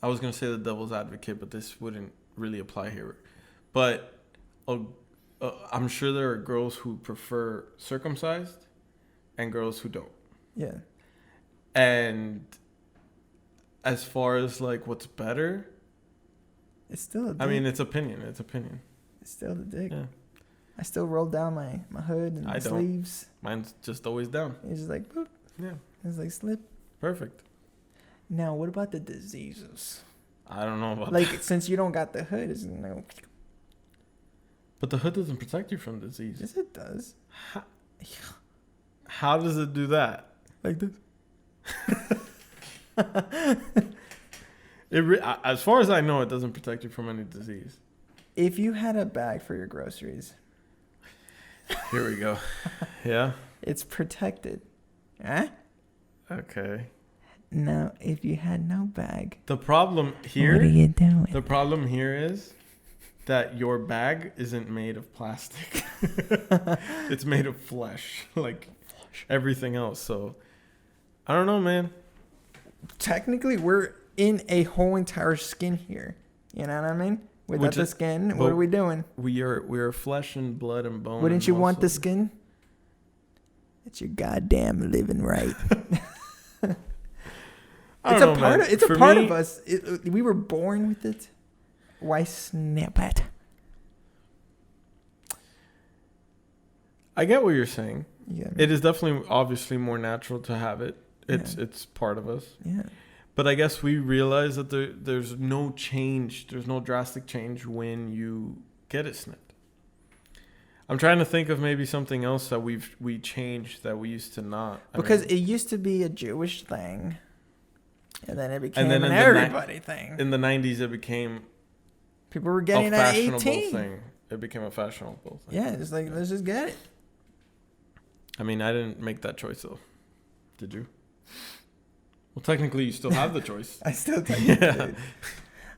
I was gonna say the devil's advocate, but this wouldn't really apply here. But I'm sure there are girls who prefer circumcised and girls who don't. Yeah. And as far as like what's better, it's still a dick. I mean, it's opinion. It's still the dick. Yeah. I still roll down my hood and my sleeves. Mine's just always down. It's just like, boop. Yeah. It's like slip. Perfect. Now, what about the diseases? I don't know about that. Since you don't got the hood, it's no. But the hood doesn't protect you from disease. Yes, it does. How does it do that? Like this. As far as I know, it doesn't protect you from any disease. If you had a bag for your groceries. Here we go. Yeah? It's protected. Huh? Okay. Now, if you had no bag. The problem here. What are you doing? The problem here is that your bag isn't made of plastic. It's made of flesh. Like everything else. So, I don't know, man. Technically, we're in a whole entire skin here. You know what I mean? Without the skin, what are we doing? We are flesh and blood and bone. Wouldn't you want the skin? It's your goddamn living right. It's a part of us. We were born with it. Why snap it? I get what you're saying. Yeah. It is definitely, obviously, more natural to have it. It's part of us. Yeah. But I guess we realize that there's no change. There's no drastic change when you get it snipped. I'm trying to think of maybe something else that we changed that we used to not. Because it used to be a Jewish thing. And then it became an everybody thing. In the 90s, it became people were getting at 18. Thing. It became a fashionable thing. Yeah, it's like, let's just get it. I mean, I didn't make that choice, though. Did you? Well, technically, you still have the choice. I still technically do.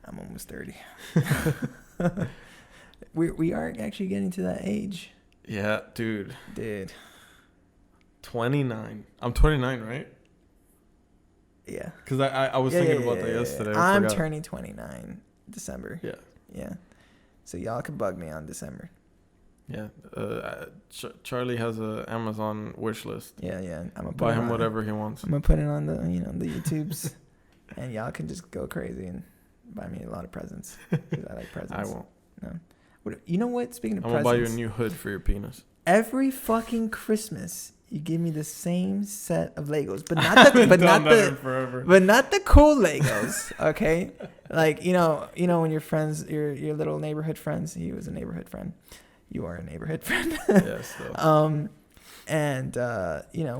I'm almost 30. We are actually getting to that age. Yeah, dude. Dude. 29. I'm 29, right? Yeah. Because I was thinking about that yesterday. I'm turning 29 December. Yeah. Yeah. So y'all can bug me on December. Yeah. Charlie has a Amazon wish list. Yeah. I'm gonna buy him whatever he wants. I'm gonna put it on the the YouTubes, and y'all can just go crazy and buy me a lot of presents. 'Cause I like presents. I won't. No. You know what? Speaking of I'm presents, gonna buy you a new hood for your penis. every fucking Christmas, you give me the same set of Legos, but not the not the cool Legos. Okay, like you know when your friends, your little neighborhood friends. He was a neighborhood friend. You are a neighborhood friend. Yes. And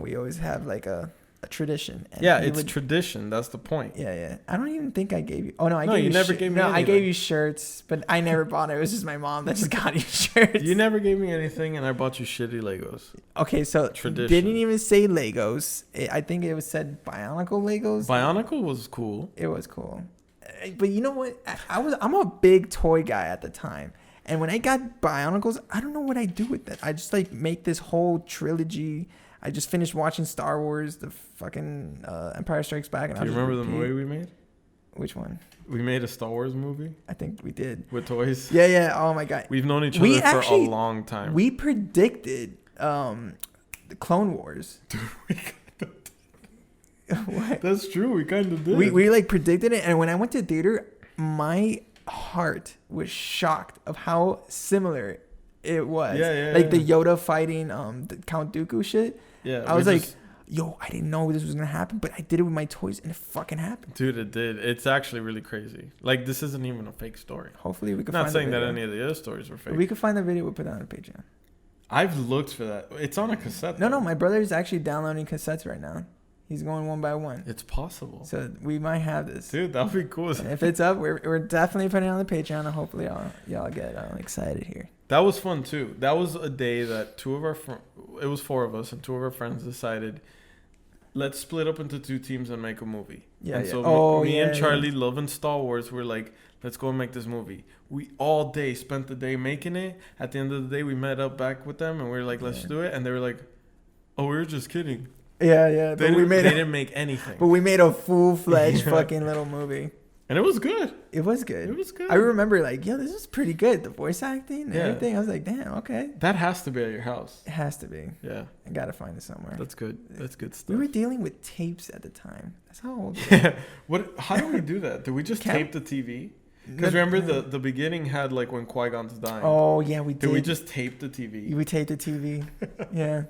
we always have like a tradition. And it's tradition. That's the point. Yeah. I don't even think I gave you. Oh no, you never gave me. No, anything. I gave you shirts, but I never bought it. It was just my mom that just got you shirts. You never gave me anything, and I bought you shitty Legos. Okay, so tradition. Didn't even say Legos. I think it was said Bionicle Legos. Bionicle was cool. It was cool, but you know what? I'm a big toy guy at the time. And when I got Bionicles, I don't know what I do with that. I just like make this whole trilogy. I just finished watching Star Wars, the fucking Empire Strikes Back. And do you remember the movie we made? Which one? We made a Star Wars movie. I think we did. With toys? Yeah. Oh my God. We've known each other for a long time. We predicted the Clone Wars. Dude, we kind of did. What? That's true. We kind of did. We like predicted it. And when I went to the theater, my heart was shocked of how similar it was. Like the Yoda fighting the Count Dooku shit. Yeah. I was like, yo, I didn't know this was gonna happen, but I did it with my toys and it fucking happened. Dude, it did. It's actually really crazy. Like, this isn't even a fake story. Hopefully we can Not find saying the that video. any of the other stories were fake. If we can find the video, we'll put it on Patreon. I've looked for that. It's on a cassette. No, my brother's actually downloading cassettes right now. He's going one by one. It's possible. So we might have this. Dude, that would be cool. And if it's up, we're definitely putting it on the Patreon, and hopefully y'all get excited here. That was fun too. That was a day that it was 4 of us, and 2 of our friends decided, let's split up into 2 teams and make a movie. Yeah. And so me and Charlie, loving Star Wars, we're like, let's go and make this movie. We all day spent the day making it. At the end of the day, we met up back with them, and we were like, let's do it. And they were like, oh, we were just kidding. Yeah. They didn't make anything. But we made a full-fledged fucking little movie. And it was good. It was good. It was good. I remember like, yo, this is pretty good. The voice acting and everything. I was like, damn, okay. That has to be at your house. It has to be. Yeah. I gotta find it somewhere. That's good. That's good stuff. We were dealing with tapes at the time. That's how old we were. How do we do that? Do we just tape the TV? Because remember the beginning had like when Qui-Gon's dying. Oh yeah, we did. Did we just tape the TV? We taped the TV. Yeah.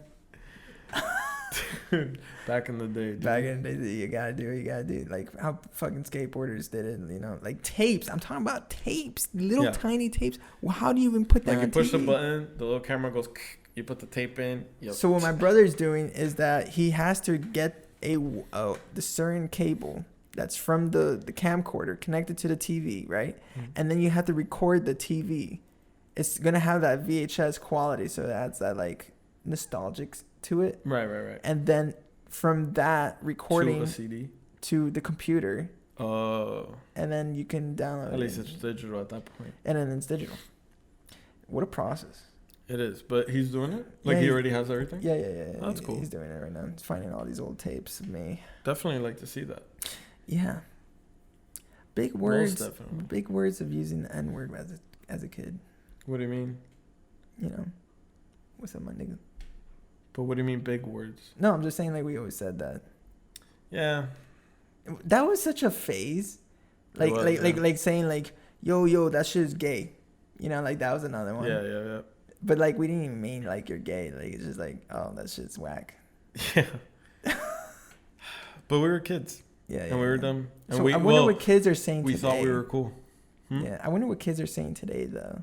Dude, back in the day. Dude. Back in the day, you gotta do. Like how fucking skateboarders did it, like tapes. I'm talking about tapes, little tiny tapes. Well, how do you even put that? Like you push the button, the little camera goes. You put the tape in. Yep. So what my brother's doing is that he has to get the certain cable that's from the camcorder connected to the TV, right? Mm-hmm. And then you have to record the TV. It's gonna have that VHS quality, so it adds that like nostalgic to it. Right. And then from that recording to a CD to the computer. Oh. And then you can download it. At least it's digital at that point. And then it's digital. What a process. It is, but he's doing it? Like he already has everything? Yeah. Oh, that's cool. He's doing it right now. He's finding all these old tapes of me. Definitely like to see that. Yeah. Big words. Most definitely. Big words of using the N-word as a kid. What do you mean? What's up, my nigga? But what do you mean big words? No, I'm just saying like we always said that. Yeah. That was such a phase. Like saying like, yo, that shit is gay. Like that was another one. Yeah. But like we didn't even mean like you're gay. Like it's just like, oh, that shit's whack. Yeah. But we were kids. Yeah. And we were dumb. And so I wonder what kids are saying today. We thought we were cool. Yeah, I wonder what kids are saying today though.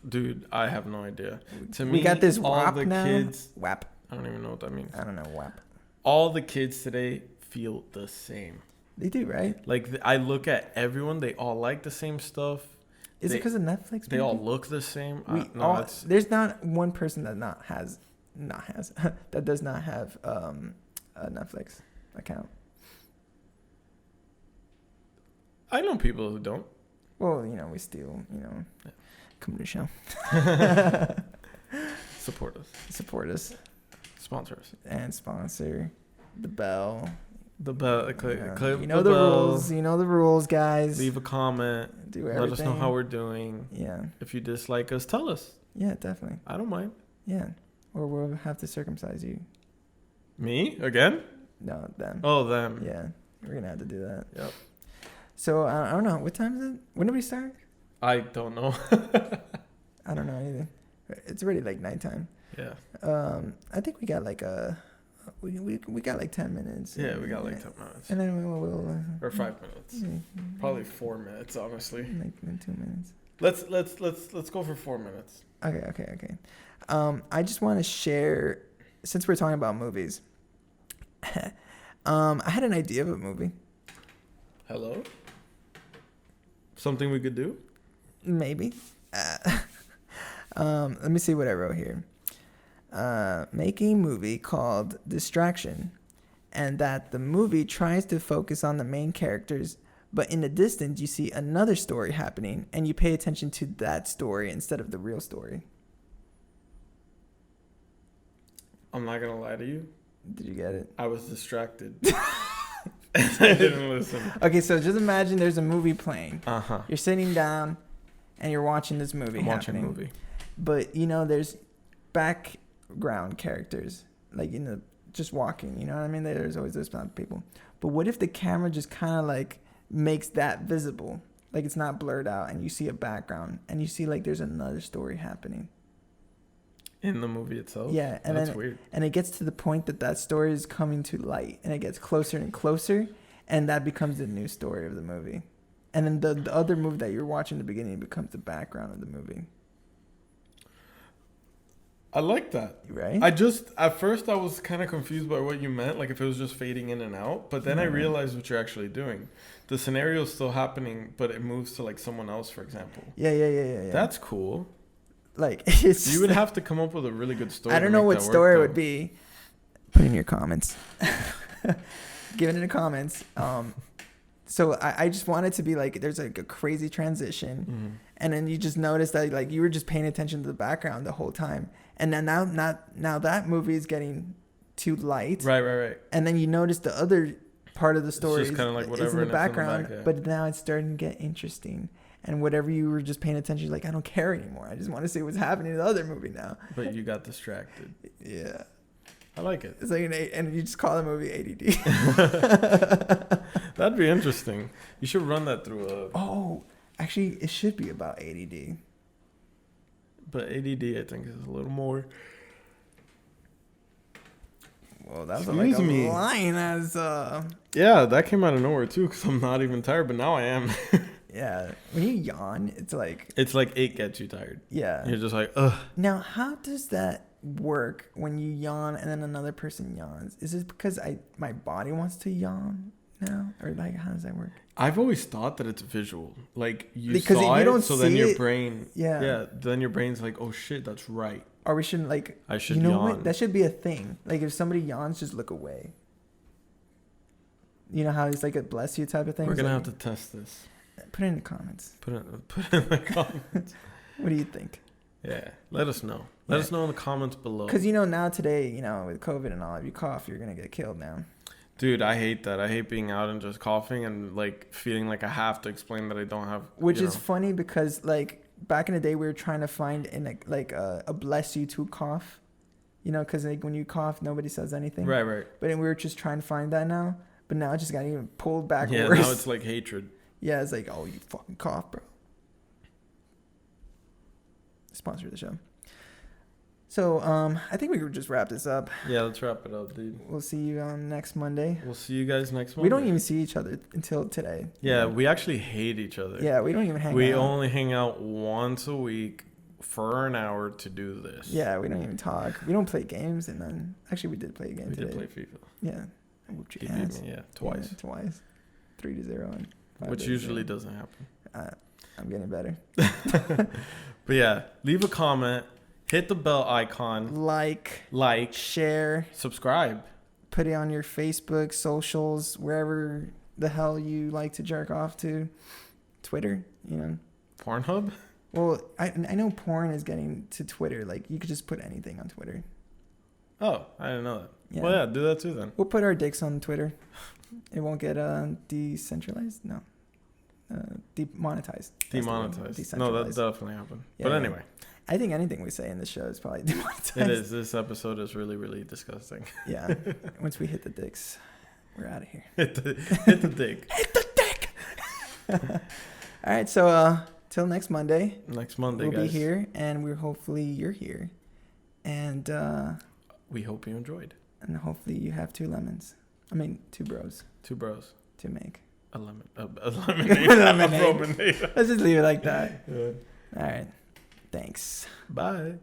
Dude, I have no idea. To me, we got this WAP all the now. kids. WAP. I don't even know what that means. I don't know WAP. All the kids today feel the same. They do, right? Like I look at everyone; they all like the same stuff. Is it because of Netflix? They all look the same. There's not one person that that does not have a Netflix account. I know people who don't. Well, we still, come to the show. Support us. Support us. Sponsor us. And sponsor the bell. The bell. Click You know the rules. You know the rules, guys. Leave a comment. Do everything. Let us know how we're doing. Yeah. If you dislike us, tell us. Yeah, definitely. I don't mind. Yeah. Or we'll have to circumcise you. Me? Again? No, them. Oh, them. Yeah. We're going to have to do that. Yep. So, I don't know. What time is it? When do we start? I don't know. I don't know either. It's already like nighttime. Yeah. I think we got like we got like 10 minutes. Yeah, we got like 10 minutes. And then we'll or 5 minutes. Probably 4 minutes, honestly. Like 2 minutes. Let's go for 4 minutes. Okay. I just want to share, since we're talking about movies. I had an idea of a movie. Hello? Something we could do? Maybe. Let me see what I wrote here. Making a movie called Distraction, and that the movie tries to focus on the main characters, but in the distance you see another story happening, and you pay attention to that story instead of the real story. I'm not gonna lie to you. Did you get it? I was distracted. I didn't listen. Okay, so just imagine there's a movie playing. Uh-huh. You're sitting down and you're watching this movie. I'm watching a movie. But, there's background characters, like, just walking, you know what I mean? There's always those people. But what if the camera just kind of, like, makes that visible? Like, it's not blurred out, and you see a background, and you see, like, there's another story happening. In the movie itself? Yeah. And that's then, weird. And it gets to the point that story is coming to light, and it gets closer and closer, and that becomes the new story of the movie. And then the other movie that you're watching in the beginning becomes the background of the movie. I like that. Right? At first I was kind of confused by what you meant, like if it was just fading in and out, but then I realized what you're actually doing. The scenario is still happening, but it moves to like someone else, for example. Yeah. That's cool. Like, it's you would have to come up with a really good story. I don't know what story it would be. Put it in your comments. Give it in the comments. So I just want it to be like there's like a crazy transition, and then you just notice that like you were just paying attention to the background the whole time, and then now that movie is getting to light. Right. And then you notice the other part of the story is in the background, but now it's starting to get interesting. And whatever you were just paying attention, like, I don't care anymore. I just want to see what's happening in the other movie now. But you got distracted. Yeah. I like it. It's like and you just call the movie ADD. That'd be interesting. You should run that through Oh, actually, it should be about ADD. But ADD, I think, is a little more... Well, that was like a line as... Yeah, that came out of nowhere, too, because I'm not even tired, but now I am. Yeah. When you yawn, it's like... It's like it gets you tired. Yeah. You're just like, ugh. Now, how does that work when you yawn and then another person yawns? Is it because my body wants to yawn now? Or, like, how does that work? I've always thought that it's visual. Like, because saw you don't so see then your it, brain... Yeah, then your brain's like, oh, shit, that's right. Or we shouldn't, like... I should yawn. yawn. What? That should be a thing. Like, if somebody yawns, just look away. You know how it's like a bless you type of thing? We're going to have to test this. Put it in the comments. Put it in the comments. What do you think? Yeah. Let us know. Let us know in the comments below. Because, now today, with COVID and all, if you cough, you're going to get killed now. Dude, I hate that. I hate being out and just coughing and, like, feeling like I have to explain that I don't have... Which is funny because, like, back in the day, we were trying to find, a bless you to cough. Because, like, when you cough, nobody says anything. Right. But then we were just trying to find that now. But now it just got even pulled back worse. Yeah, now it's, like, hatred. Yeah, it's like, oh, you fucking cough, bro. Sponsor the show. So, I think we could just wrap this up. Yeah, let's wrap it up, dude. We'll see you next Monday. We'll see you guys next Monday. We don't even see each other until today. Yeah, we actually hate each other. Yeah, we don't even hang out. We only hang out once a week for an hour to do this. Yeah, we don't even talk. We don't play games, and then... Actually, we did play a game today. We did play FIFA. Yeah. I whooped your He ass. beat me, twice. Yeah, twice. 3-0. And which usually doesn't happen. I'm getting better. But yeah, leave a comment, hit the bell icon, like, share, subscribe, put it on your Facebook, socials, wherever the hell you like to jerk off to. Twitter, Pornhub. Well, I know porn is getting to Twitter. Like, you could just put anything on Twitter. Oh, I didn't know that. Yeah. Well, yeah, do that too then. We'll put our dicks on Twitter. It won't get decentralized. No, demonetized. Demonetized. No, that definitely happened. Yeah, but anyway, I think anything we say in this show is probably demonetized. It is. This episode is really, really disgusting. Yeah. Once we hit the dicks, we're out of here. Hit the dick. Hit the dick. All right. So till next Monday. Next Monday, we'll guys. be here, and hopefully you're here, and we hope you enjoyed. And hopefully you have 2 lemons. I mean, 2 bros. 2 bros. To make a lemonade. Lemonade. Let's just leave it like that. Yeah. All right. Thanks. Bye.